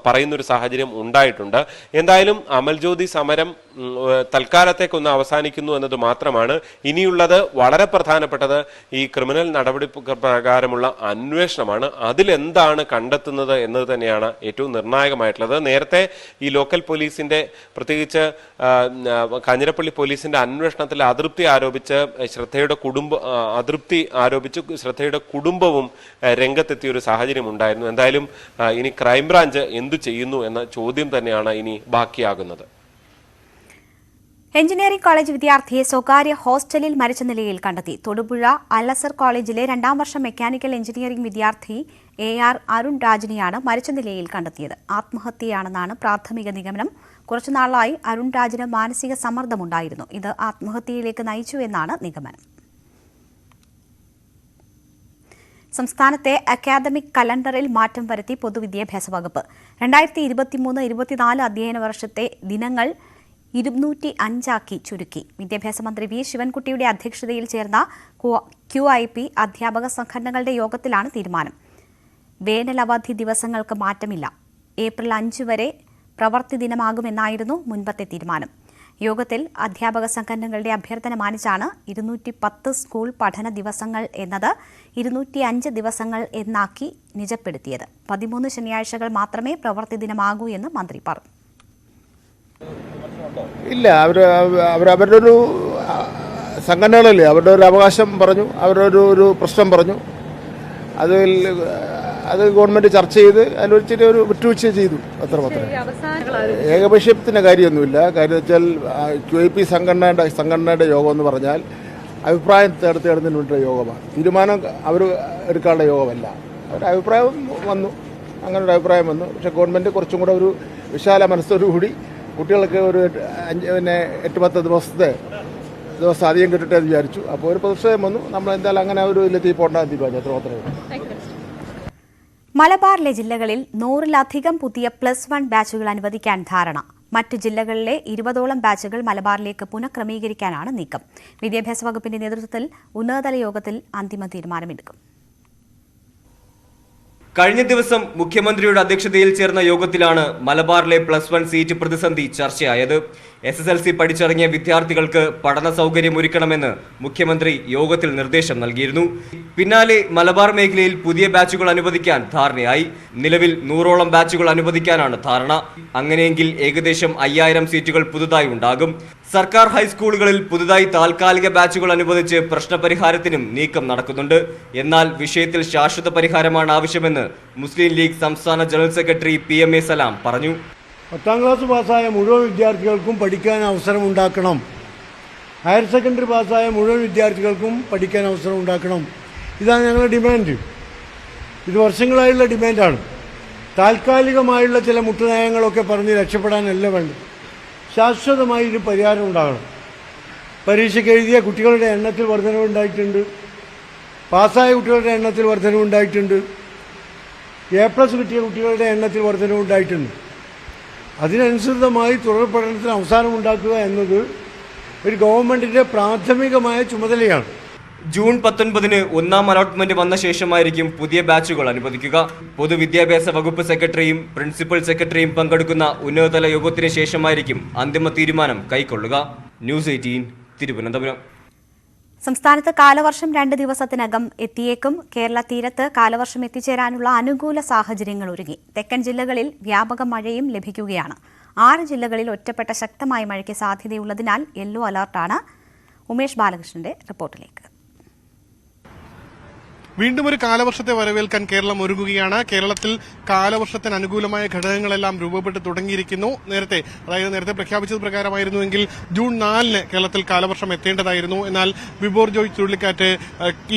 പറയുന്ന ഒരു സാഹചര്യം ഉണ്ടായിട്ടുണ്ട്. എന്തായാലും അമൽജ്യോതി സമരം തൽക്കാലത്തേക്കൊന്ന് അവസാനിക്കുന്നു എന്നത് മാത്രമാണ്. ഇനിയുള്ളത് വളരെ പ്രധാനപ്പെട്ടത് ഈ ക്രിമിനൽ നടപടി പ്രകാരമുള്ള അന്വേഷണമാണ്. അതിലെന്താണ് കണ്ടെത്തുന്നത് എന്നത് തന്നെയാണ് ഏറ്റവും നിർണായകമായിട്ടുള്ളത്. നേരത്തെ ഈ ലോക്കൽ പോലീസിന്റെ, പ്രത്യേകിച്ച് കാഞ്ഞിരപ്പള്ളി പോലീസിന്റെ അന്വേഷണത്തിൽ അതൃപ്തി ആരോപിച്ച് ശ്രദ്ധയുടെ കുടുംബവും രംഗത്തെത്തിയ ഒരു സാഹചര്യം ഉണ്ടായിരുന്നു. എന്തായാലും ഇനി ക്രൈംബ്രാഞ്ച് എന്തു ചെയ്യുന്നു എന്ന ചോദ്യം തന്നെയാണ് ഇനി ബാക്കിയാകുന്നത്. എഞ്ചിനീയറിംഗ് കോളേജ് വിദ്യാർത്ഥിയെ സ്വകാര്യ ഹോസ്റ്റലിൽ മരിച്ച നിലയിൽ കണ്ടെത്തി. തൊടുപുഴ അലസർ കോളേജിലെ 2ാം വർഷ മെക്കാനിക്കൽ എഞ്ചിനീയറിംഗ് വിദ്യാർത്ഥി AR അരുൺ രാജിനെയാണ് മരിച്ച നിലയിൽ കണ്ടെത്തിയത്. ആത്മഹത്യയാണെന്നാണ് പ്രാഥമിക നിഗമനം. കുറച്ചുനാളായി അരുൺ രാജിന് മാനസിക സമ്മർദ്ദമുണ്ടായിരുന്നു. ഇത് ആത്മഹത്യയിലേക്ക് നയിച്ചു എന്നാണ് നിഗമനം. സംസ്ഥാനത്തെ അക്കാദമിക് കലണ്ടറിൽ മാറ്റം വരുത്തി പൊതുവിദ്യാഭ്യാസ വകുപ്പ്. 2023-24 അധ്യയന വർഷത്തെ ദിനങ്ങൾ 205 ചുരുക്കി. വിദ്യാഭ്യാസ മന്ത്രി വി ശിവൻകുട്ടിയുടെ അധ്യക്ഷതയിൽ ചേർന്ന QIP അധ്യാപക സംഘടനകളുടെ യോഗത്തിലാണ് തീരുമാനം. വേനലവധി ദിവസങ്ങൾക്ക് മാറ്റമില്ല. ഏപ്രിൽ 5 വരെ പ്രവൃത്തി ദിനമാകുമെന്നായിരുന്നു മുൻപത്തെ തീരുമാനം. യോഗത്തിൽ അധ്യാപക സംഘടനകളുടെ അഭ്യർത്ഥന മാനിച്ചാണ് 210 സ്കൂൾ പഠന ദിവസങ്ങൾ എന്നത് 205 ദിവസങ്ങൾ എന്നാക്കി നിജപ്പെടുത്തിയത്. 13 ശനിയാഴ്ചകൾ മാത്രമേ പ്രവൃത്തി ദിനമാകൂ എന്ന് മന്ത്രി പറഞ്ഞു. ഇല്ല, അവരുടെ ഒരു സംഘടനകളല്ലേ, അവരുടെ ഒരു അവകാശം പറഞ്ഞു, അവരുടെ ഒരു പ്രശ്നം പറഞ്ഞു. അത് ഗവൺമെൻറ് ചർച്ച ചെയ്ത് അതിലൊരിച്ചിട്ട് ഒരു വിട്ടുവീഴ്ച ചെയ്തു, അത്രമാത്രം. ഏകപക്ഷീയത്തിൻ്റെ കാര്യമൊന്നുമില്ല. കാര്യം വെച്ചാൽ QIP സംഘടനയുടെ യോഗം എന്ന് പറഞ്ഞാൽ അഭിപ്രായം തേടുന്നതിന് വേണ്ടിയുള്ള യോഗമാണ്. തീരുമാനം അവർ എടുക്കാനുള്ള യോഗമല്ല. അവരുടെ അഭിപ്രായം വന്നു, അങ്ങനെ ഒരു അഭിപ്രായം വന്നു. പക്ഷേ ഗവൺമെൻറ് കുറച്ചും കൂടെ ഒരു വിശാല മനസ്സോടുകൂടി കുട്ടികൾക്ക് ഒരു 8-10 ദിവസം അധികം കിട്ടട്ടെ എന്ന് വിചാരിച്ചു. അപ്പോൾ ഒരു പ്രതിഷേധം വന്നു. നമ്മൾ എന്തായാലും അങ്ങനെ ഒരു ഇതിലെത്തി പോകേണ്ടത് തീരുമാനിച്ചു, അത്ര മാത്രമേ. മലബാറിലെ ജില്ലകളിൽ 100-ലധികം പുതിയ +1 ബാച്ചുകൾ അനുവദിക്കാൻ ധാരണ. മറ്റ് ജില്ലകളിലെ 20ഓളം ബാച്ചുകൾ മലബാറിലേക്ക് പുനഃക്രമീകരിക്കാനാണ് നീക്കം. വിദ്യാഭ്യാസ വകുപ്പിന്റെ നേതൃത്വത്തിൽ ഉന്നതതല യോഗത്തിൽ അന്തിമ തീരുമാനമെടുക്കും. കഴിഞ്ഞ ദിവസം മുഖ്യമന്ത്രിയുടെ അധ്യക്ഷതയിൽ ചേർന്ന യോഗത്തിലാണ് മലബാറിലെ +1 സീറ്റ് പ്രതിസന്ധി ചർച്ചയായത്. SSLC പഠിച്ചിറങ്ങിയ വിദ്യാർത്ഥികൾക്ക് പഠന സൗകര്യം ഒരുക്കണമെന്ന് മുഖ്യമന്ത്രി യോഗത്തിൽ നിർദ്ദേശം നൽകിയിരുന്നു. പിന്നാലെ മലബാർ മേഖലയിൽ പുതിയ ബാച്ചുകൾ അനുവദിക്കാൻ ധാരണയായി. നിലവിൽ 100ഓളം ബാച്ചുകൾ അനുവദിക്കാനാണ് ധാരണ. അങ്ങനെയെങ്കിൽ ഏകദേശം 5000 സീറ്റുകൾ പുതുതായി ഉണ്ടാകും. സർക്കാർ ഹൈസ്കൂളുകളിൽ പുതുതായി താൽക്കാലിക ബാച്ചുകൾ അനുവദിച്ച് പ്രശ്നപരിഹാരത്തിനും നീക്കം നടക്കുന്നുണ്ട്. എന്നാൽ വിഷയത്തിൽ ശാശ്വത പരിഹാരമാണ് ആവശ്യമെന്ന് മുസ്ലിം ലീഗ് സംസ്ഥാന ജനറൽ സെക്രട്ടറി PMA സലാം പറഞ്ഞു. 10ാം ക്ലാസ് പാസ്സായ മുഴുവൻ വിദ്യാർത്ഥികൾക്കും പഠിക്കാൻ അവസരം ഉണ്ടാക്കണം. ഹയർ സെക്കൻഡറി പാസ്സായ മുഴുവൻ വിദ്യാർത്ഥികൾക്കും പഠിക്കാൻ അവസരം ഉണ്ടാക്കണം. ഇതാണ് ഞങ്ങളുടെ ഡിമാൻഡ്. ഇത് വർഷങ്ങളായുള്ള ഡിമാൻഡാണ്. താൽക്കാലികമായുള്ള ചില മുട്ടുനയങ്ങളൊക്കെ പറഞ്ഞ് രക്ഷപ്പെടാനല്ല വേണ്ടത്. ശാശ്വതമായി ഒരു പരിഹാരം ഉണ്ടാകണം. പരീക്ഷയ്ക്ക് എഴുതിയ കുട്ടികളുടെ എണ്ണത്തിൽ വർധനവുണ്ടായിട്ടുണ്ട്. പാസ്സായ കുട്ടികളുടെ എണ്ണത്തിൽ വർധനവുണ്ടായിട്ടുണ്ട്. A+ കിട്ടിയ കുട്ടികളുടെ എണ്ണത്തിൽ വർധനവുണ്ടായിട്ടുണ്ട്. അതിനനുസൃതമായി തുടർ പഠനത്തിന് അവസാനം ഉണ്ടാക്കുക എന്നത് ഒരു ഗവൺമെന്റിന്റെ പ്രാഥമികമായ ചുമതലയാണ്. ജൂൺ 19-ന് 1ാം അലോട്ട്മെന്റ് വന്ന ശേഷമായിരിക്കും പുതിയ ബാച്ചുകൾ അനുവദിക്കുക. പൊതുവിദ്യാഭ്യാസ വകുപ്പ് സെക്രട്ടറിയും പ്രിൻസിപ്പൽ സെക്രട്ടറിയും പങ്കെടുക്കുന്ന ഉന്നതതല യോഗത്തിന് ശേഷമായിരിക്കും അന്തിമ തീരുമാനം കൈക്കൊള്ളുക. ന്യൂസ് 18 തിരുവനന്തപുരം. സംസ്ഥാനത്ത് കാലവർഷം 2 ദിവസത്തിനകം എത്തിയേക്കും. കേരള തീരത്ത് കാലവർഷം എത്തിച്ചേരാനുള്ള അനുകൂല സാഹചര്യങ്ങൾ ഒരുങ്ങി. തെക്കൻ ജില്ലകളിൽ വ്യാപക മഴയും ലഭിക്കുകയാണ്. 6 ജില്ലകളിൽ ഒറ്റപ്പെട്ട ശക്തമായ മഴയ്ക്ക് സാധ്യതയുള്ളതിനാൽ യെല്ലോ അലർട്ടാണ്. ഉമേഷ് ബാലകൃഷ്ണന്റെ റിപ്പോർട്ടിലേക്ക്. വീണ്ടും ഒരു കാലവർഷത്തെ വരവേൽക്കാൻ കേരളം ഒരുങ്ങുകയാണ്. കേരളത്തിൽ കാലവർഷത്തിന് അനുകൂലമായ ഘടകങ്ങളെല്ലാം രൂപപ്പെട്ട് തുടങ്ങിയിരിക്കുന്നു. നേരത്തെ പ്രഖ്യാപിച്ചത് പ്രകാരമായിരുന്നുവെങ്കിൽ ജൂൺ 4-ന് കേരളത്തിൽ കാലവർഷം എത്തേണ്ടതായിരുന്നു. എന്നാൽ ബിബോർജോയ് ചുഴലിക്കാറ്റ്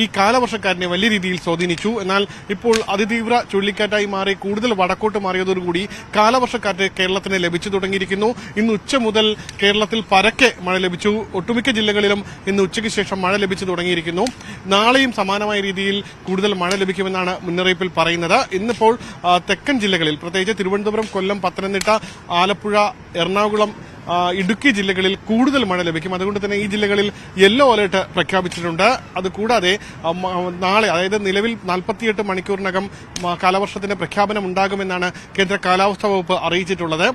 ഈ കാലവർഷക്കാരനെ വലിയ രീതിയിൽ സ്വാധീനിച്ചു. എന്നാൽ ഇപ്പോൾ അതിതീവ്ര ചുഴലിക്കാറ്റായി മാറി കൂടുതൽ വടക്കോട്ട് മാറിയതോടുകൂടി കാലവർഷക്കാറ്റ് കേരളത്തിന് ലഭിച്ചു തുടങ്ങിയിരിക്കുന്നു. ഇന്ന് ഉച്ച മുതൽ കേരളത്തിൽ പരക്കെ മഴ ലഭിച്ചു. ഒട്ടുമിക്ക ജില്ലകളിലും ഇന്ന് ഉച്ചയ്ക്ക് ശേഷം മഴ ലഭിച്ചു തുടങ്ങിയിരിക്കുന്നു. നാളെയും സമാനമായ രീതിയിൽ കൂടുതൽ മഴ ലഭിക്കുമെന്നാണ് മുന്നറിയിപ്പിൽ പറയുന്നത്. ഇന്നിപ്പോൾ തെക്കൻ ജില്ലകളിൽ പ്രത്യേകിച്ച് തിരുവനന്തപുരം, കൊല്ലം, പത്തനംതിട്ട, ആലപ്പുഴ, എറണാകുളം, ഇടുക്കി ജില്ലകളിൽ കൂടുതൽ മഴ ലഭിക്കും. അതുകൊണ്ട് തന്നെ ഈ ജില്ലകളിൽ യെല്ലോ അലേർട്ട് പ്രഖ്യാപിച്ചിട്ടുണ്ട്. അതുകൂടാതെ നാളെ, അതായത് നിലവിൽ 48 മണിക്കൂറിനകം കാലവർഷത്തിന്റെ പ്രഖ്യാപനം ഉണ്ടാകുമെന്നാണ് കേന്ദ്ര കാലാവസ്ഥാ വകുപ്പ് അറിയിച്ചിട്ടുള്ളത്.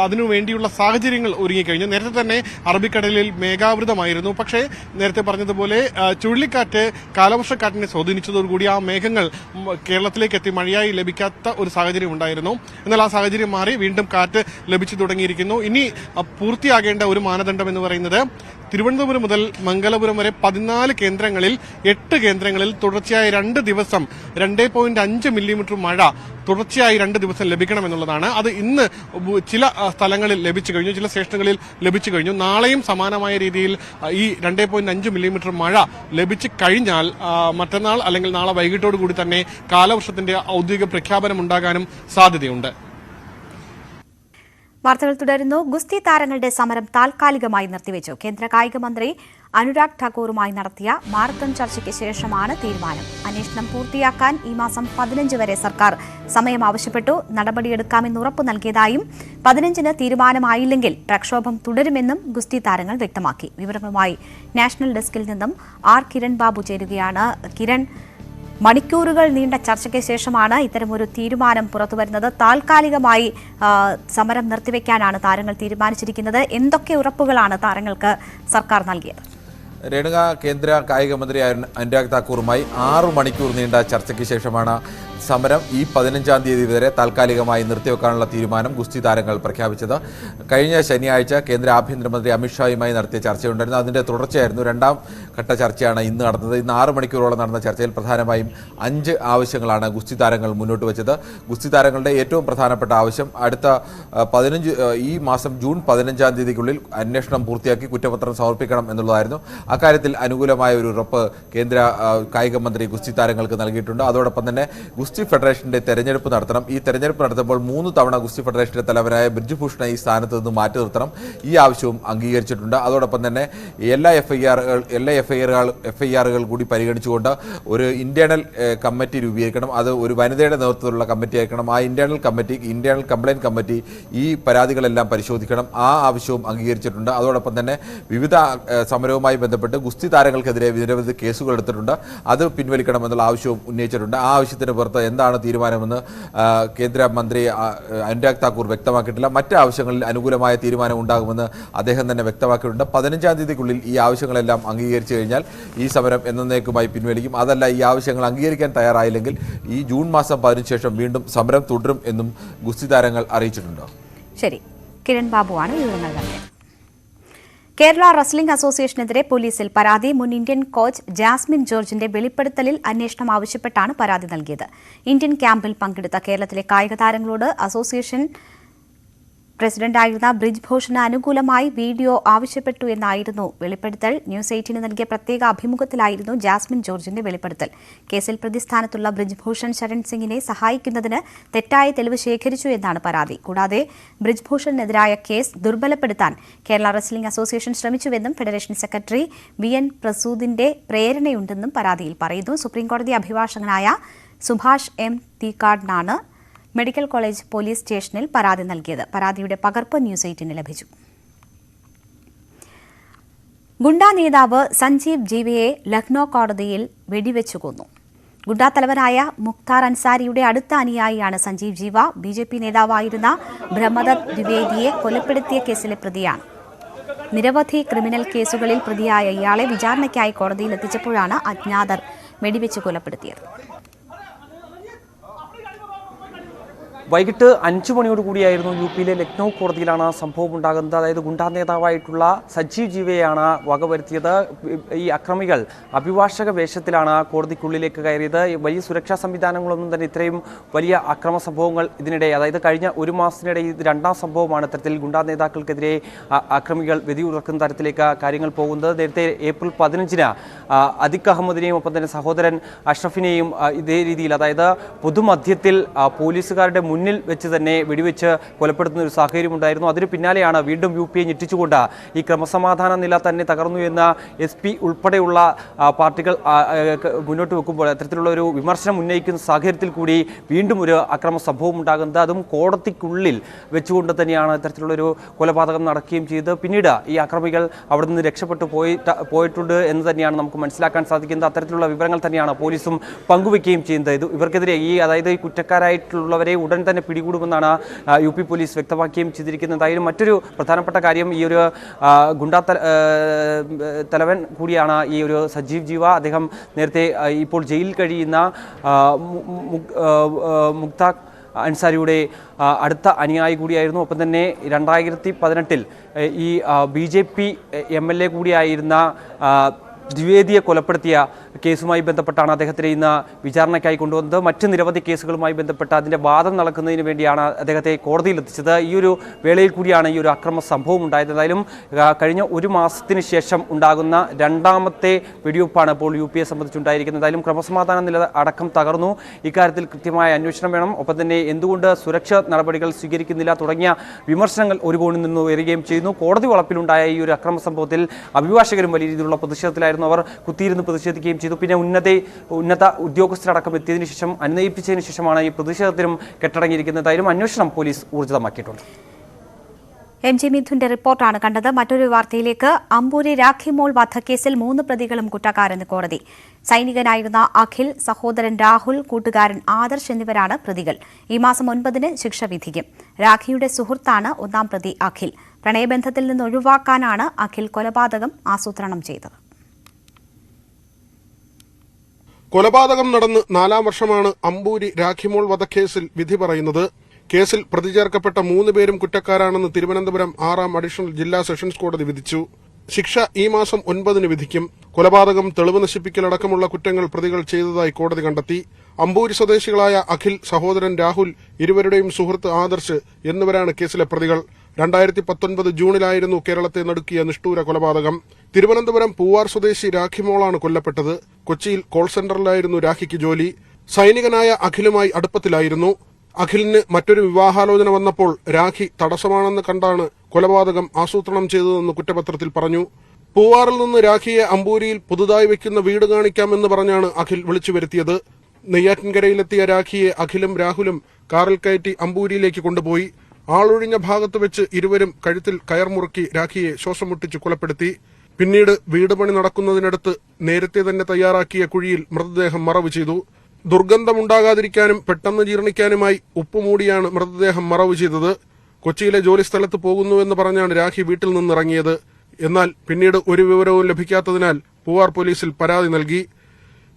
അതിനുവേണ്ടിയുള്ള സാഹചര്യങ്ങൾ ഒരുങ്ങിക്കഴിഞ്ഞു. നേരത്തെ തന്നെ അറബിക്കടലിൽ മേഘാവൃതമായിരുന്നു. പക്ഷേ നേരത്തെ പറഞ്ഞതുപോലെ ചുഴലിക്കാറ്റ് കാലവർഷക്കാറ്റിനെ സ്വാധീനിച്ചതോടുകൂടി ആ മേഘങ്ങൾ കേരളത്തിലേക്ക് എത്തി മഴയായി ലഭിക്കാത്ത ഒരു സാഹചര്യം ഉണ്ടായിരുന്നു. എന്നാൽ ആ സാഹചര്യം മാറി വീണ്ടും കാറ്റ് ലഭിച്ചു തുടങ്ങിയിരിക്കുന്നു. ഇനി പൂർത്തിയാകേണ്ട ഒരു മാനദണ്ഡം എന്ന് പറയുന്നത് തിരുവനന്തപുരം മുതൽ മംഗലപുരം വരെ 14 കേന്ദ്രങ്ങളിൽ 8 കേന്ദ്രങ്ങളിൽ തുടർച്ചയായ 2 ദിവസം 2.5 മില്ലിമീറ്റർ മഴ തുടർച്ചയായി 2 ദിവസം ലഭിക്കണമെന്നുള്ളതാണ്. അത് ഇന്ന് ചില സ്ഥലങ്ങളിൽ ലഭിച്ചു കഴിഞ്ഞു, ചില സ്റ്റേഷനുകളിൽ ലഭിച്ചു കഴിഞ്ഞു. നാളെയും സമാനമായ രീതിയിൽ ഈ 2.5 മില്ലിമീറ്റർ മഴ ലഭിച്ചു കഴിഞ്ഞാൽ മറ്റന്നാൾ അല്ലെങ്കിൽ നാളെ വൈകിട്ടോടുകൂടി തന്നെ കാലവർഷത്തിന്റെ ഔദ്യോഗിക പ്രഖ്യാപനം ഉണ്ടാകാനും സാധ്യതയുണ്ട്. വാർത്തകൾ തുടരുന്നു. ഗുസ്തി താരങ്ങളുടെ സമരം താൽക്കാലികമായി നിർത്തിവെച്ചു. കേന്ദ്ര കായിക മന്ത്രി അനുരാഗ് ഠാക്കൂറുമായി നടത്തിയ മാരത്തൺ ചർച്ചയ്ക്ക് ശേഷമാണ് തീരുമാനം. അന്വേഷണം പൂർത്തിയാക്കാൻ ഈ മാസം 15 വരെ സർക്കാർ സമയം ആവശ്യപ്പെട്ടു. നടപടിയെടുക്കാമെന്ന് ഉറപ്പു നൽകിയതായും 15-ന് തീരുമാനമായില്ലെങ്കിൽ പ്രക്ഷോഭം തുടരുമെന്നും ഗുസ്തി താരങ്ങൾ വ്യക്തമാക്കി. വിവരങ്ങളുമായി നാഷണൽ ഡെസ്കിൽ നിന്നും ആർ കിരൺ ബാബു ചേരുകയാണ്. കിരൺ, മണിക്കൂറുകൾ നീണ്ട ചർച്ചയ്ക്ക് ശേഷമാണ് ഇത്തരമൊരു തീരുമാനം പുറത്തുവരുന്നത്. താൽക്കാലികമായി സമരം നിർത്തിവെക്കാനാണ് താരങ്ങൾ തീരുമാനിച്ചിരിക്കുന്നത്. എന്തൊക്കെ ഉറപ്പുകളാണ് താരങ്ങൾക്ക് സർക്കാർ നൽകിയത്? രേണുക, കേന്ദ്ര കായിക മന്ത്രി അനുരാഗ് താക്കൂറുമായി 6 മണിക്കൂർ നീണ്ട ചർച്ചയ്ക്ക് ശേഷമാണ് സമരം ഈ 15-ാം തീയതി വരെ താൽക്കാലികമായി നിർത്തിവെക്കാനുള്ള തീരുമാനം ഗുസ്തി താരങ്ങൾ പ്രഖ്യാപിച്ചത്. കഴിഞ്ഞ ശനിയാഴ്ച കേന്ദ്ര ആഭ്യന്തരമന്ത്രി അമിത്ഷായുമായി നടത്തിയ ചർച്ചയുണ്ടായിരുന്നു. അതിന്റെ തുടർച്ചയായിരുന്നു 2ാം ഘട്ട ചർച്ചയാണ് ഇന്ന് നടന്നത്. ഇന്ന് 6 മണിക്കൂറോളം നടന്ന ചർച്ചയിൽ പ്രധാനമായും 5 ആവശ്യങ്ങളാണ് ഗുസ്തി താരങ്ങൾ മുന്നോട്ട് വെച്ചത്. ഗുസ്തി താരങ്ങളുടെ ഏറ്റവും പ്രധാനപ്പെട്ട ആവശ്യം ഈ മാസം ജൂൺ 15-ാം തീയതിക്കുള്ളിൽ അന്വേഷണം പൂർത്തിയാക്കി കുറ്റപത്രം സമർപ്പിക്കണം എന്നുള്ളതായിരുന്നു. അക്കാര്യത്തിൽ അനുകൂലമായ ഒരു ഉറപ്പ് കേന്ദ്ര കായിക മന്ത്രി ഗുസ്തി താരങ്ങൾക്ക് നൽകിയിട്ടുണ്ട്. അതോടൊപ്പം തന്നെ ഗുസ്തി ഫെഡറേഷന്റെ തെരഞ്ഞെടുപ്പ് നടത്തണം. ഈ തെരഞ്ഞെടുപ്പ് നടത്തുമ്പോൾ 3 തവണ ഗുസ്തി ഫെഡറേഷന്റെ തലവനായ ബ്രിജ്ഭൂഷണെ ഈ സ്ഥാനത്ത് നിന്ന് മാറ്റി നിർത്തണം. ഈ ആവശ്യവും അംഗീകരിച്ചിട്ടുണ്ട്. അതോടൊപ്പം തന്നെ എല്ലാ എഫ്ഐആറുകൾ കൂടി പരിഗണിച്ചുകൊണ്ട് ഒരു ഇന്റേണൽ കമ്മിറ്റി രൂപീകരിക്കണം. അത് ഒരു വനിതയുടെ നേതൃത്വത്തിലുള്ള കമ്മിറ്റി ആയിരിക്കണം. ആ ഇന്റേണൽ കംപ്ലയിന്റ് കമ്മിറ്റി ഈ പരാതികളെല്ലാം പരിശോധിക്കണം. ആ ആവശ്യവും അംഗീകരിച്ചിട്ടുണ്ട്. അതോടൊപ്പം തന്നെ വിവിധ സമരവുമായി ബന്ധപ്പെട്ട് ഗുസ്തി താരങ്ങൾക്കെതിരെ നിരവധി കേസുകൾ എടുത്തിട്ടുണ്ട്. അത് പിൻവലിക്കണമെന്നുള്ള ആവശ്യവും ഉന്നയിച്ചിട്ടുണ്ട്. ആ ആവശ്യത്തിന് പുറത്ത് എന്താണ് തീരുമാനമെന്ന് കേന്ദ്ര മന്ത്രി അനുരാഗ് താക്കൂർ വ്യക്തമാക്കിയിട്ടില്ല. മറ്റ് ആവശ്യങ്ങളിൽ അനുകൂലമായ തീരുമാനം ഉണ്ടാകുമെന്ന് അദ്ദേഹം തന്നെ വ്യക്തമാക്കിയിട്ടുണ്ട്. 15-ാം തീയതിക്കുള്ളിൽ ഈ ആവശ്യങ്ങളെല്ലാം അംഗീകരിച്ചു കഴിഞ്ഞാൽ ഈ സമരം എന്നേക്കുമായി പിൻവലിക്കും. അതല്ല, ഈ ആവശ്യങ്ങൾ അംഗീകരിക്കാൻ തയ്യാറായില്ലെങ്കിൽ ഈ ജൂൺ മാസം 15 ശേഷം വീണ്ടും സമരം തുടരും എന്നും ഗുസ്തി താരങ്ങൾ അറിയിച്ചിട്ടുണ്ട്. ശരി, കിരൺ ബാബുവാണ് വിവരങ്ങൾ നൽകിയത്. കേരള റെസ്ലിംഗ് അസോസിയേഷനെതിരെ പോലീസിൽ പരാതി. മുൻ ഇന്ത്യൻ കോച്ച് ജാസ്മിൻ ജോർജിന്റെ വെളിപ്പെടുത്തലിൽ അന്വേഷണം ആവശ്യപ്പെട്ടാണ് പരാതി നൽകിയത്. ഇന്ത്യൻ ക്യാമ്പിൽ പങ്കെടുത്ത കേരളത്തിലെ കായിക താരങ്ങളോട് അസോസിയേഷൻ പ്രസിഡന്റായിരുന്ന ബ്രിജ്ഭൂഷണ് അനുകൂലമായി വീഡിയോ ആവശ്യപ്പെട്ടു എന്നായിരുന്നു വെളിപ്പെടുത്തൽ. ന്യൂസ് 18 നൽകിയ പ്രത്യേക അഭിമുഖത്തിലായിരുന്നു ജാസ്മിൻ ജോർജിന്റെ വെളിപ്പെടുത്തൽ. കേസിൽ പ്രതിസ്ഥാനത്തുള്ള ബ്രിജ്ഭൂഷൺ ശരൺ സിംഗിനെ സഹായിക്കുന്നതിന് തെറ്റായ തെളിവ് ശേഖരിച്ചു എന്നാണ് പരാതി. കൂടാതെ ബ്രിജ്ഭൂഷണെതിരായ കേസ് ദുർബലപ്പെടുത്താൻ കേരള റെസ്ലിംഗ് അസോസിയേഷൻ ശ്രമിച്ചുവെന്നും ഫെഡറേഷൻ സെക്രട്ടറി VN പ്രസൂദിന്റെ പ്രേരണയുണ്ടെന്നും പരാതിയിൽ പറയുന്നു. സുപ്രീംകോടതി അഭിഭാഷകനായ സുഭാഷ് M. തീക്കാടിനാണ് മെഡിക്കൽ കോളേജ് പോലീസ് സ്റ്റേഷനിൽ പരാതി നൽകിയത്. പരാതിയുടെ പകർപ്പ് ന്യൂസ് 18 ലഭിച്ചു. ഗുണ്ടാ നേതാവ് സഞ്ജീവ് ജീവയെ ലക്നൌ കോടതിയിൽ വെടിവെച്ചു കൊന്നു. ഗുണ്ടാ തലവനായ മുഖ്താർ അൻസാരിയുടെ അടുത്ത അനുയായിയാണ് സഞ്ജീവ് ജീവ. BJP നേതാവായിരുന്ന ബ്രഹ്മദത്ത് ദ്വിവേദിയെ കൊലപ്പെടുത്തിയ കേസിലെ പ്രതിയാണ്. നിരവധി ക്രിമിനൽ കേസുകളിൽ പ്രതിയായ ഇയാളെ വിചാരണയ്ക്കായി കോടതിയിൽ എത്തിച്ചപ്പോഴാണ് അജ്ഞാതർ വെടിവെച്ച് കൊലപ്പെടുത്തിയത്. വൈകിട്ട് 5 മണിയോടുകൂടിയായിരുന്നു UP-യിലെ ലക്നൗ കോടതിയിലാണ് സംഭവം ഉണ്ടാകുന്നത്. അതായത് ഗുണ്ടാ നേതാവായിട്ടുള്ള സഞ്ജീവ് ജീവയെയാണ് വകവരുത്തിയത്. ഈ അക്രമികൾ അഭിഭാഷക വേഷത്തിലാണ് കോടതിക്കുള്ളിലേക്ക് കയറിയത്. വലിയ സുരക്ഷാ സംവിധാനങ്ങളൊന്നും തന്നെ ഇത്രയും വലിയ അക്രമ സംഭവങ്ങൾ ഇതിനിടെ, അതായത് കഴിഞ്ഞ 1 മാസത്തിനിടെ ഇത് 2ാം സംഭവമാണ് ഇത്തരത്തിൽ ഗുണ്ടാ നേതാക്കൾക്കെതിരെ അക്രമികൾ വെടിയുതിർക്കുന്ന തരത്തിലേക്ക് കാര്യങ്ങൾ പോകുന്നത്. നേരത്തെ ഏപ്രിൽ 15-ന് അദിഖ് അഹമ്മദിനെയും ഒപ്പം തന്നെ സഹോദരൻ അഷ്റഫിനെയും ഇതേ രീതിയിൽ, അതായത് പൊതുമധ്യത്തിൽ പോലീസുകാരുടെ മുന്നിൽ വെച്ച് തന്നെ വെടിവെച്ച് കൊലപ്പെടുത്തുന്ന ഒരു സാഹചര്യമുണ്ടായിരുന്നു. അതിന് പിന്നാലെയാണ് വീണ്ടും UP ഞെട്ടിച്ചുകൊണ്ട് ഈ ക്രമസമാധാന നില തന്നെ തകർന്നു എന്ന SP ഉൾപ്പെടെയുള്ള പാർട്ടികൾ മുന്നോട്ട് വെക്കുമ്പോൾ അത്തരത്തിലുള്ള ഒരു വിമർശനം ഉന്നയിക്കുന്ന സാഹചര്യത്തിൽ കൂടി വീണ്ടും ഒരു അക്രമ സംഭവം ഉണ്ടാകുന്നത്, അതും കോടതിക്കുള്ളിൽ വെച്ചുകൊണ്ട് തന്നെയാണ് ഇത്തരത്തിലുള്ളൊരു കൊലപാതകം നടക്കുകയും ചെയ്ത് പിന്നീട് ഈ അക്രമികൾ അവിടെ നിന്ന് രക്ഷപ്പെട്ടു പോയിട്ടുണ്ട് എന്ന് തന്നെയാണ് നമുക്ക് മനസ്സിലാക്കാൻ സാധിക്കുന്നത്. അത്തരത്തിലുള്ള വിവരങ്ങൾ തന്നെയാണ് പോലീസും പങ്കുവെക്കുകയും ചെയ്യുന്നത്. ഇവർക്കെതിരെ അതായത് ഈ കുറ്റക്കാരായിട്ടുള്ളവരെ ഉടൻ തന്നെ പിടികൂടുമെന്നാണ് UP പോലീസ് വ്യക്തമാക്കുകയും ചെയ്തിരിക്കുന്നത്. എന്തായാലും മറ്റൊരു പ്രധാനപ്പെട്ട കാര്യം, ഈ ഒരു ഗുണ്ടാ തലവൻ കൂടിയാണ് ഈ ഒരു സജീവ് ജീവ. അദ്ദേഹം നേരത്തെ ഇപ്പോൾ ജയിലിൽ കഴിയുന്ന മുക്താഖ് അൻസാരിയുടെ അടുത്ത അനുയായി കൂടിയായിരുന്നു. ഒപ്പം തന്നെ 2018 ഈ BJP MLA കൂടിയായിരുന്ന ദ്വിവേദിയെ കൊലപ്പെടുത്തിയ കേസുമായി ബന്ധപ്പെട്ടാണ് അദ്ദേഹത്തിന് ഇന്ന് വിചാരണയ്ക്കായി കൊണ്ടുവന്നത്. മറ്റ് നിരവധി കേസുകളുമായി ബന്ധപ്പെട്ട് അതിൻ്റെ വാദം നടക്കുന്നതിന് വേണ്ടിയാണ് അദ്ദേഹത്തെ കോടതിയിലെത്തിച്ചത്. ഈ ഒരു വേളയിൽ കൂടിയാണ് ഈ ഒരു അക്രമ സംഭവം ഉണ്ടായത്. എന്തായാലും കഴിഞ്ഞ ഒരു മാസത്തിന് ശേഷം ഉണ്ടാകുന്ന രണ്ടാമത്തെ വെടിവെപ്പാണ് ഇപ്പോൾ UPയെ സംബന്ധിച്ചുണ്ടായിരിക്കുന്നത്. എന്തായാലും ക്രമസമാധാന നില അടക്കം തകർന്നു. ഇക്കാര്യത്തിൽ കൃത്യമായ അന്വേഷണം വേണം. ഒപ്പം തന്നെ എന്തുകൊണ്ട് സുരക്ഷാ നടപടികൾ സ്വീകരിക്കുന്നില്ല തുടങ്ങിയ വിമർശനങ്ങൾ ഒരു കോണിൽ നിന്ന് ഉയരുകയും ചെയ്യുന്നു. കോടതി വളപ്പിലുണ്ടായ ഈ ഒരു അക്രമ സംഭവത്തിൽ അഭിഭാഷകരും വലിയ രീതിയിലുള്ള പ്രതിഷേധത്തിലായിരുന്നു. അവർ കുത്തിയിരുന്ന് പ്രതിഷേധിക്കുകയും ചെയ്തു. പിന്നെ ഉന്നത ഉദ്യോഗസ്ഥരടക്കം എത്തിയതിനു ശേഷം അനുനയിപ്പിച്ചതിന് ശേഷമാണ് ഈ പ്രതിഷേധത്തിനും കെട്ടടങ്ങിയിരിക്കുന്നത്. എന്തായാലും അന്വേഷണം പോലീസ് ഊർജിതമാക്കിയിട്ടുണ്ട്. MG മിഥുന്റെ റിപ്പോർട്ടാണ് കണ്ടത്. മറ്റൊരു വാർത്തയിലേക്ക്. അമ്പൂരി രാഖി മോൾ വധക്കേസിൽ 3 പ്രതികളും കുറ്റക്കാരെന്ന് കോടതി. സൈനികനായിരുന്ന അഖിൽ, സഹോദരൻ രാഹുൽ, കൂട്ടുകാരൻ ആദർശ് എന്നിവരാണ് പ്രതികൾ. ഈ മാസം 9-ന് ശിക്ഷ വിധിക്കും. രാഖിയുടെ സുഹൃത്താണ് 1-ാം പ്രതി അഖിൽ. പ്രണയബന്ധത്തിൽ നിന്ന് ഒഴിവാക്കാനാണ് അഖിൽ കൊലപാതകം ആസൂത്രണം ചെയ്തത്. കൊലപാതകം നടന്ന് 4-ാം വർഷമാണ് അമ്പൂരി രാഖിമോൾ വധക്കേസിൽ വിധി പറയുന്നത്. കേസിൽ പ്രതി ചേർക്കപ്പെട്ട 3 പേരും കുറ്റക്കാരാണെന്ന് തിരുവനന്തപുരം 6-ാം അഡീഷണൽ ജില്ലാ സെഷൻസ് കോടതി വിധിച്ചു. ശിക്ഷ ഈ മാസം 9-ന് വിധിക്കും. കൊലപാതകം, തെളിവ് നശിപ്പിക്കലടക്കമുള്ള കുറ്റങ്ങൾ പ്രതികൾ ചെയ്തതായി കോടതി കണ്ടെത്തി. അമ്പൂരി സ്വദേശികളായ അഖിൽ, സഹോദരൻ രാഹുൽ, ഇരുവരുടെയും സുഹൃത്ത് ആദർശ് എന്നിവരാണ് കേസിലെ പ്രതികൾ. 2019 ജൂണിലായിരുന്നു കേരളത്തെ നടുക്കിയ നിഷ്ഠൂര കൊലപാതകം. തിരുവനന്തപുരം പൂവാർ സ്വദേശി രാഖിമോളാണ് കൊല്ലപ്പെട്ടത്. കൊച്ചിയിൽ കോൾ സെന്ററിലായിരുന്നു രാഖിക്ക് ജോലി. സൈനികനായ അഖിലുമായി അടുപ്പത്തിലായിരുന്നു. അഖിലിന് മറ്റൊരു വിവാഹാലോചന വന്നപ്പോൾ രാഖി തടസ്സമാണെന്ന് കണ്ടാണ് കൊലപാതകം ആസൂത്രണം ചെയ്തതെന്ന് കുറ്റപത്രത്തിൽ പറഞ്ഞു. പൂവാറിൽ നിന്ന് രാഖിയെ അമ്പൂരിയിൽ പുതുതായി വെക്കുന്ന വീട് കാണിക്കാമെന്ന് പറഞ്ഞാണ് അഖിൽ വിളിച്ചു വരുത്തിയത്. നെയ്യാറ്റിൻകരയിലെത്തിയ രാഖിയെ അഖിലും രാഹുലും കാറിൽ കയറ്റി അമ്പൂരിയിലേക്ക് കൊണ്ടുപോയി. ആളൊഴിഞ്ഞ ഭാഗത്ത് വെച്ച് ഇരുവരും കഴുത്തിൽ കയർ മുറുക്കി രാഖിയെ ശ്വാസം മുട്ടിച്ച് കൊലപ്പെടുത്തി. പിന്നീട് വീട് പണി നടക്കുന്നതിനടുത്ത് നേരത്തെ തന്നെ തയ്യാറാക്കിയ കുഴിയിൽ മൃതദേഹം മറവ് ചെയ്തു. ദുർഗന്ധമുണ്ടാകാതിരിക്കാനും പെട്ടെന്ന് ജീർണിക്കാനുമായി ഉപ്പുമൂടിയാണ് മൃതദേഹം മറവ് ചെയ്തത്. കൊച്ചിയിലെ ജോലിസ്ഥലത്ത് പോകുന്നുവെന്ന് പറഞ്ഞാണ് രാഖി വീട്ടിൽ നിന്നിറങ്ങിയത്. എന്നാൽ പിന്നീട് ഒരു വിവരവും ലഭിക്കാത്തതിനാൽ പൂവാർ പോലീസിൽ പരാതി നൽകി.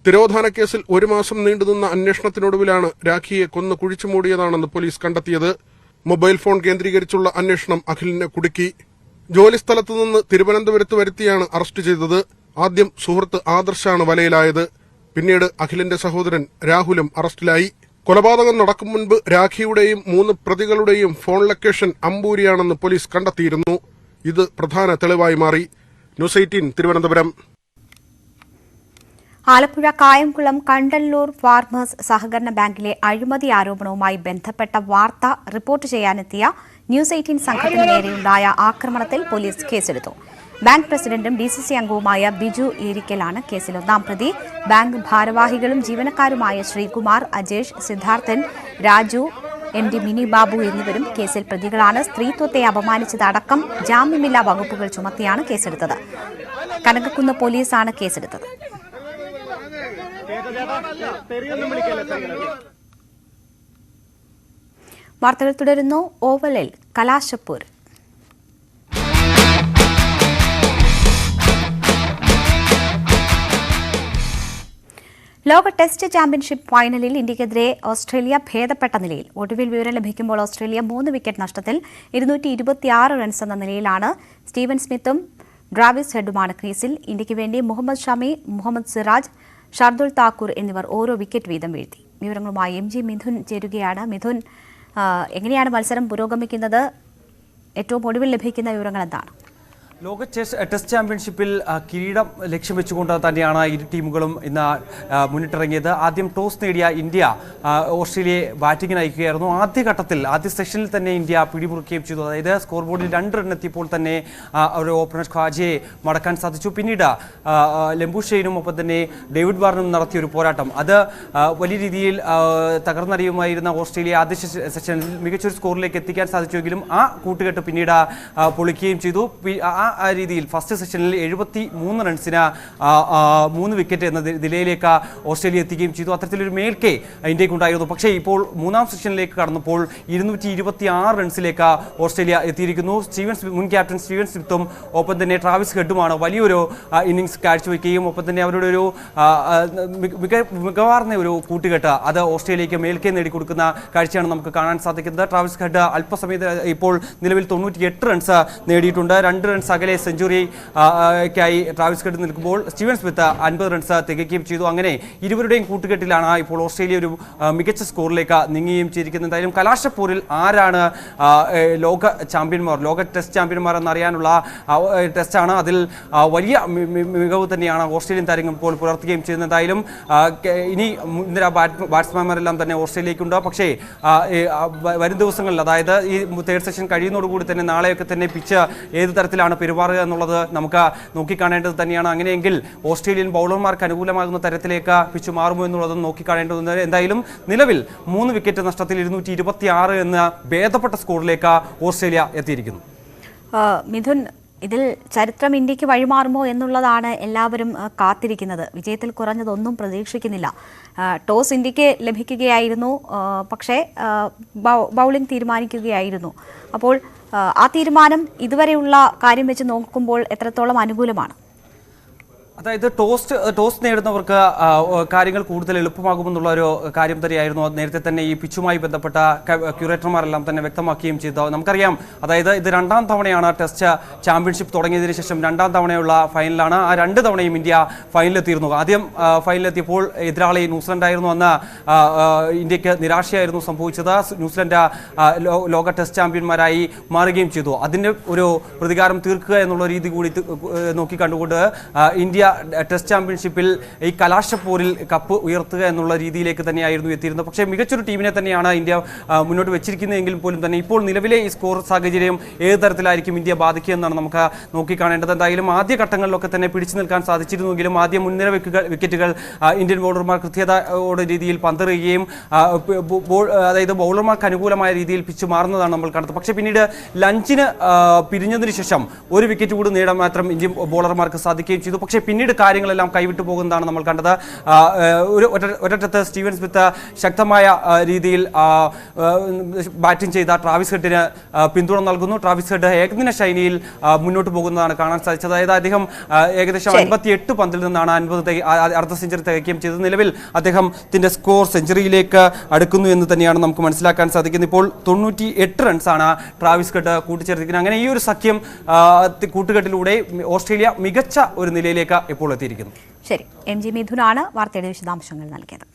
തിരോധാന കേസിൽ 1 മാസം നീണ്ടുനിന്ന അന്വേഷണത്തിനൊടുവിലാണ് രാഖിയെ കൊന്ന് കുഴിച്ചുമൂടിയതാണെന്ന് പോലീസ് കണ്ടെത്തിയത്. മൊബൈൽ ഫോൺ കേന്ദ്രീകരിച്ചുള്ള അന്വേഷണം അഖിലിനെ കുടുക്കി. ജോലിസ്ഥലത്ത് നിന്ന് തിരുവനന്തപുരത്ത് വരുത്തിയാണ് അറസ്റ്റ് ചെയ്തത്. ആദ്യം സുഹൃത്ത് ആദർശാണ് വലയിലായത്. പിന്നീട് അഖിലിന്റെ സഹോദരൻ രാഹുലും അറസ്റ്റിലായി. കൊലപാതകം നടക്കും മുൻപ് രാഖിയുടെയും 3 പ്രതികളുടെയും ഫോൺ ലൊക്കേഷൻ അമ്പൂരിയാണെന്ന് പോലീസ് കണ്ടെത്തിയിരുന്നു. ഇത് പ്രധാന തെളിവായി മാറി. ന്യൂസ് 18 തിരുവനന്തപുരം. ആലപ്പുഴ കായംകുളം കണ്ടല്ലൂർ ഫാർമേഴ്സ് സഹകരണ ബാങ്കിലെ അഴിമതി ആരോപണവുമായി ബന്ധപ്പെട്ട വാർത്ത റിപ്പോർട്ട് ചെയ്യാനെത്തിയ ന്യൂസ് 18 സംഘത്തിന് നേരെയുണ്ടായ ആക്രമണത്തിൽ പോലീസ് കേസെടുത്തു. ബാങ്ക് പ്രസിഡന്റും DCC അംഗവുമായ ബിജു ഏരിക്കലാണ് കേസിൽ 1-ാം പ്രതി. ബാങ്ക് ഭാരവാഹികളും ജീവനക്കാരുമായ ശ്രീകുമാർ, അജേഷ്, സിദ്ധാർത്ഥൻ, രാജു, MD മിനി ബാബു എന്നിവരും കേസിൽ പ്രതികളാണ്. സ്ത്രീത്വത്തെ അപമാനിച്ചതടക്കം ജാമ്യമില്ലാ വകുപ്പുകൾ ചുമത്തിയാണ് കേസെടുത്തത്. കനകക്കുന്ന് പോലീസാണ് കേസെടുത്തത്. വാർത്തകൾ തുടരുന്നു. ഓവലിൽ കലാശപ്പൂർ. ലോക ടെസ്റ്റ് ചാമ്പ്യൻഷിപ്പ് ഫൈനലിൽ ഇന്ത്യക്കെതിരെ ഓസ്ട്രേലിയ ഭേദപ്പെട്ട നിലയിൽ. ഒടുവിൽ വിവരം ലഭിക്കുമ്പോൾ ഓസ്ട്രേലിയ 3 വിക്കറ്റ് നഷ്ടത്തിൽ 226 റൺസ് എന്ന നിലയിലാണ്. സ്റ്റീവൻ സ്മിത്തും ഡ്രാവിസ് ഹെഡുമാണ് ക്രീസിൽ. ഇന്ത്യയ്ക്ക് വേണ്ടി മുഹമ്മദ് ഷമി, മുഹമ്മദ് സിറാജ്, ഷർദുൽ താക്കൂർ എന്നിവർ ഓരോ വിക്കറ്റ് വീതം വീഴ്ത്തി. വിവരങ്ങളുമായി MG മിഥുൻ ചേരുകയാണ്. മിഥുൻ, എങ്ങനെയാണ് മത്സരം പുരോഗമിക്കുന്നത്? ഏറ്റവും ഒടുവിൽ ലഭിക്കുന്ന വിവരങ്ങൾ എന്താണ്? ലോക ടെസ്റ്റ് ചാമ്പ്യൻഷിപ്പിൽ കിരീടം ലക്ഷ്യം വെച്ചുകൊണ്ട് തന്നെയാണ് ഇരു ടീമുകളും ഇന്ന് മുന്നിട്ടിറങ്ങിയത്. ആദ്യം ടോസ് നേടിയ ഇന്ത്യ ഓസ്ട്രേലിയയെ ബാറ്റിങ്ങിന് അയക്കുകയായിരുന്നു. ആദ്യ സെഷനിൽ തന്നെ ഇന്ത്യ പിടിമുറുക്കുകയും ചെയ്തു. അതായത് സ്കോർ ബോർഡിൽ 2 റൺ എത്തിയപ്പോൾ തന്നെ അവരുടെ ഓപ്പണർ ഖ്വാജയെ മടക്കാൻ സാധിച്ചു. പിന്നീട് ലംബുഷെയ്നും ഒപ്പം തന്നെ ഡേവിഡ് വാർണറും നടത്തിയ ഒരു പോരാട്ടം അത് വലിയ രീതിയിൽ തകർന്നറിയുമായിരുന്ന ഓസ്ട്രേലിയ ആദ്യ സെഷനിൽ മികച്ചൊരു സ്കോറിലേക്ക് എത്തിക്കാൻ സാധിച്ചുവെങ്കിലും ആ കൂട്ടുകെട്ട് പിന്നീട് പൊളിക്കുകയും ചെയ്തു. ആ രീതിയിൽ ഫസ്റ്റ് സെഷനിൽ 73 റൺസിന് 3 വിക്കറ്റ് എന്ന നിലയിലേക്ക് ഓസ്ട്രേലിയ എത്തുകയും ചെയ്തു. അത്തരത്തിലൊരു മേൽക്കേ ഇന്ത്യക്കുണ്ടായിരുന്നു. പക്ഷേ ഇപ്പോൾ മൂന്നാം സെഷനിലേക്ക് കടന്നപ്പോൾ 226 റൺസിലേക്ക് ഓസ്ട്രേലിയ എത്തിയിരിക്കുന്നു. മുൻ ക്യാപ്റ്റൻ സ്റ്റീവൻ സ്മിത്തും ഒപ്പം തന്നെ ട്രാവിസ് ഹെഡുമാണ് വലിയൊരു ഇന്നിംഗ്സ് കാഴ്ചവെക്കുകയും ഒപ്പം തന്നെ അവരുടെ ഒരു മികവാർന്ന ഒരു കൂട്ടുകെട്ട് അത് ഓസ്ട്രേലിയക്ക് മേൽക്കേ നേടിക്കൊടുക്കുന്ന കാഴ്ചയാണ് നമുക്ക് കാണാൻ സാധിക്കുന്നത്. ട്രാവിസ് ഹെഡ് അല്പസമയത്ത് ഇപ്പോൾ നിലവിൽ 98 റൺസ് നേടിയിട്ടുണ്ട്. 2 റൺസ് അകലെ സെഞ്ചുറിക്കായി ട്രാവിസ് ഹെഡ് നിൽക്കുമ്പോൾ സ്റ്റീവൻ സ്മിത്ത് 50 റൺസ് തികയ്ക്കുകയും ചെയ്തു. അങ്ങനെ ഇരുവരുടെയും കൂട്ടുകെട്ടിലാണ് ഇപ്പോൾ ഓസ്ട്രേലിയ ഒരു മികച്ച സ്കോറിലേക്ക് നീങ്ങുകയും ചെയ്തിരിക്കുന്നത്. എന്തായാലും കലാശപ്പോരിൽ ആരാണ് ലോക ടെസ്റ്റ് ചാമ്പ്യന്മാർ എന്നറിയാനുള്ള ടെസ്റ്റാണ്. അതിൽ വലിയ മികവ് തന്നെയാണ് ഓസ്ട്രേലിയൻ താരങ്ങൾ ഇപ്പോൾ പുലർത്തുകയും ചെയ്യുന്നത്. എന്തായാലും ഇനി മുൻനിര ബാറ്റ്സ്മാൻമാരെല്ലാം തന്നെ ഓസ്ട്രേലിയക്കുണ്ട്. പക്ഷേ വരും ദിവസങ്ങളിൽ അതായത് ഈ തേർഡ് സെഷൻ കഴിയുന്നതോടുകൂടി തന്നെ നാളെയൊക്കെ തന്നെ പിച്ച് ഏത് തരത്തിലാണ് പെരുമാറുക എന്നുള്ളത് നമുക്ക് നോക്കിക്കാണേണ്ടത് തന്നെയാണ്. അങ്ങനെയെങ്കിൽ ഓസ്ട്രേലിയൻ ബൗളർമാർക്ക് അനുകൂലമാകുന്ന തരത്തിലേക്ക് പിച്ച് മാറുമോ എന്നുള്ളത് നോക്കിക്കാണേണ്ടതുണ്ട്. എന്തായാലും നിലവിൽ 3 വിക്കറ്റ് നഷ്ടത്തിൽ 226 എന്ന ഭേദപ്പെട്ട സ്കോറിലേക്ക് ഓസ്ട്രേലിയ എത്തിയിരിക്കുന്നു. മിഥുൻ, ഇതിൽ ചരിത്രം ഇന്ത്യക്ക് വഴിമാറുമോ എന്നുള്ളതാണ് എല്ലാവരും കാത്തിരിക്കുന്നത്. വിജയത്തിൽ കുറഞ്ഞതൊന്നും പ്രതീക്ഷിക്കുന്നില്ല. ടോസ് ഇന്ത്യക്ക് ലഭിക്കുകയായിരുന്നു, പക്ഷേ ബൗളിംഗ് തീരുമാനിക്കുകയായിരുന്നു. അപ്പോൾ ആ തീരുമാനം ഇതുവരെയുള്ള കാര്യം വെച്ച് നോക്കുമ്പോൾ എത്രത്തോളം അനുകൂലമാണ്? അതായത് ടോസ് നേടുന്നവർക്ക് കാര്യങ്ങൾ കൂടുതൽ എളുപ്പമാകുമെന്നുള്ള ഒരു കാര്യം തന്നെയായിരുന്നു നേരത്തെ തന്നെ ഈ പിച്ചുമായി ബന്ധപ്പെട്ട ക്യൂറേറ്റർമാരെല്ലാം തന്നെ വ്യക്തമാക്കുകയും ചെയ്തത്. നമുക്കറിയാം, അതായത് ഇത് 2ാം തവണയാണ് ടെസ്റ്റ് ചാമ്പ്യൻഷിപ്പ് തുടങ്ങിയതിനു ശേഷം 2ാം തവണയുള്ള ഫൈനലാണ്. ആ 2 തവണയും ഇന്ത്യ ഫൈനലെത്തിയിരുന്നു. ആദ്യം ഫൈനലെത്തിയപ്പോൾ എതിരാളി ന്യൂസിലൻഡ് ആയിരുന്നു. അന്ന് ഇന്ത്യക്ക് നിരാശയായിരുന്നു സംഭവിച്ചത്. ന്യൂസിലൻഡ് ലോക ടെസ്റ്റ് ചാമ്പ്യന്മാരായി മാറുകയും ചെയ്തു. അതിൻ്റെ ഒരു പ്രതികാരം തീർക്കുക എന്നുള്ള രീതി കൂടി നോക്കിക്കണ്ടുകൊണ്ട് ഇന്ത്യ ടെസ്റ്റ് ചാമ്പ്യൻഷിപ്പിൽ ഈ കലാശപ്പോരിൽ കപ്പ് ഉയർത്തുക എന്നുള്ള രീതിയിലേക്ക് തന്നെയായിരുന്നു എത്തിയിരുന്നത്. പക്ഷേ മികച്ചൊരു ടീമിനെ തന്നെയാണ് ഇന്ത്യ മുന്നോട്ട് വെച്ചിരിക്കുന്നതെങ്കിൽ പോലും തന്നെ ഇപ്പോൾ നിലവിലെ ഈ സ്കോർ സാഹചര്യം ഏത് തരത്തിലായിരിക്കും ഇന്ത്യ ബാധിക്കുക എന്നാണ് നമുക്ക് നോക്കിക്കാണേണ്ടത്. എന്തായാലും ആദ്യ ഘട്ടങ്ങളിലൊക്കെ തന്നെ പിടിച്ചു നിൽക്കാൻ സാധിച്ചിരുന്നുവെങ്കിലും ആദ്യം മുൻനിര വിക്കറ്റുകൾ ഇന്ത്യൻ ബൗളർമാർ കൃത്യതയോടെ രീതിയിൽ പന്തെറിയുകയും അതായത് ബൗളർമാർക്ക് അനുകൂലമായ രീതിയിൽ പിച്ച് മാറുന്നതാണ് നമ്മൾ കണ്ടത്. പക്ഷേ പിന്നീട് ലഞ്ചിന് പിരിഞ്ഞതിന് ശേഷം 1 വിക്കറ്റ് കൂടി നേടാൻ മാത്രം ഇന്ത്യൻ ബൗളർമാർക്ക് സാധിക്കുകയും ചെയ്തു. പക്ഷേ പിന്നീട് കാര്യങ്ങളെല്ലാം കൈവിട്ടു പോകുന്നതാണ് നമ്മൾ കണ്ടത്. ഒരറ്റത്ത് സ്റ്റീവൻ സ്മിത്ത് ശക്തമായ രീതിയിൽ ബാറ്റിംഗ് ചെയ്ത ട്രാവിസ് ഹെഡിന് പിന്തുണ നൽകുന്നു. ട്രാവിസ് ഹെഡ് ഏകദിന ശൈലിയിൽ മുന്നോട്ട് പോകുന്നതാണ് കാണാൻ സാധിച്ചത്. അതായത് അദ്ദേഹം ഏകദേശം 58 പന്തിൽ നിന്നാണ് 50 അർദ്ധ സെഞ്ചുറി തികയ്ക്കുകയും ചെയ്തത്. നിലവിൽ അദ്ദേഹത്തിന്റെ സ്കോർ സെഞ്ചുറിയിലേക്ക് അടുക്കുന്നു എന്ന് തന്നെയാണ് നമുക്ക് മനസ്സിലാക്കാൻ സാധിക്കുന്നത്. ഇപ്പോൾ 98 റൺസാണ് ട്രാവിസ് ഹെഡ് കൂട്ടിച്ചേർത്തിരിക്കുന്നത്. അങ്ങനെ ഈ ഒരു സഖ്യം കൂട്ടുകെട്ടിലൂടെ ഓസ്ട്രേലിയ മികച്ച ഒരു നിലയിലേക്ക് ഇപ്പോൾ എത്തിയിരിക്കുന്നു. ശരി, MG മിഥുനാണ് വാർത്തയുടെ വിശദാംശങ്ങൾ നൽകിയത്.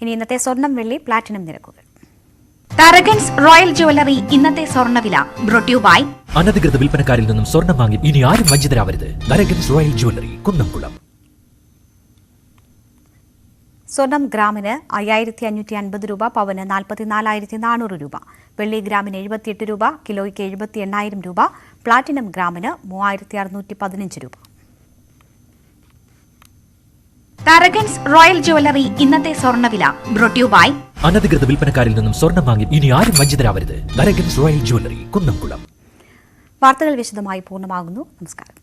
ഇനി ഇന്നത്തെ സ്വർണം, വെള്ളി, പ്ലാറ്റിനം നിരക്കുകൾ. തരകൻസ് റോയൽ ജ്വല്ലറി ഇന്നത്തെ സ്വർണ്ണവില ബ്രോട്ട് യു ബൈ അനധികൃത വിൽപ്പനക്കാരിൽ നിന്നും സ്വർണം വാങ്ങി ഇനി ആരും വഞ്ചിതരാവരുത്. Tharakans royal jewellery, Kunnamkulam. സ്വർണം ഗ്രാമിന് 5550 രൂപ, പവന് 44,400 രൂപ, വെള്ളി ഗ്രാമിന് 78 രൂപ, കിലോയ്ക്ക് 78,000 രൂപ, പ്ലാറ്റിനം ഗ്രാമിന് 3615 രൂപ. തരകൻസ് റോയൽ ജ്വല്ലറി ഇന്നത്തെ സ്വർണ്ണവില ബ്രോട്ട് യു ബൈ അനധികൃത വിൽപ്പനക്കാരിൽ നിന്നും സ്വർണം വാങ്ങി ഇനി ആരും വഞ്ചിതരാവരുത്. Tharakans royal jewellery, Kunnamkulam. വാർത്തകൾ വിശദമായി പൂർണ്ണമാകുന്നു. നമസ്കാരം.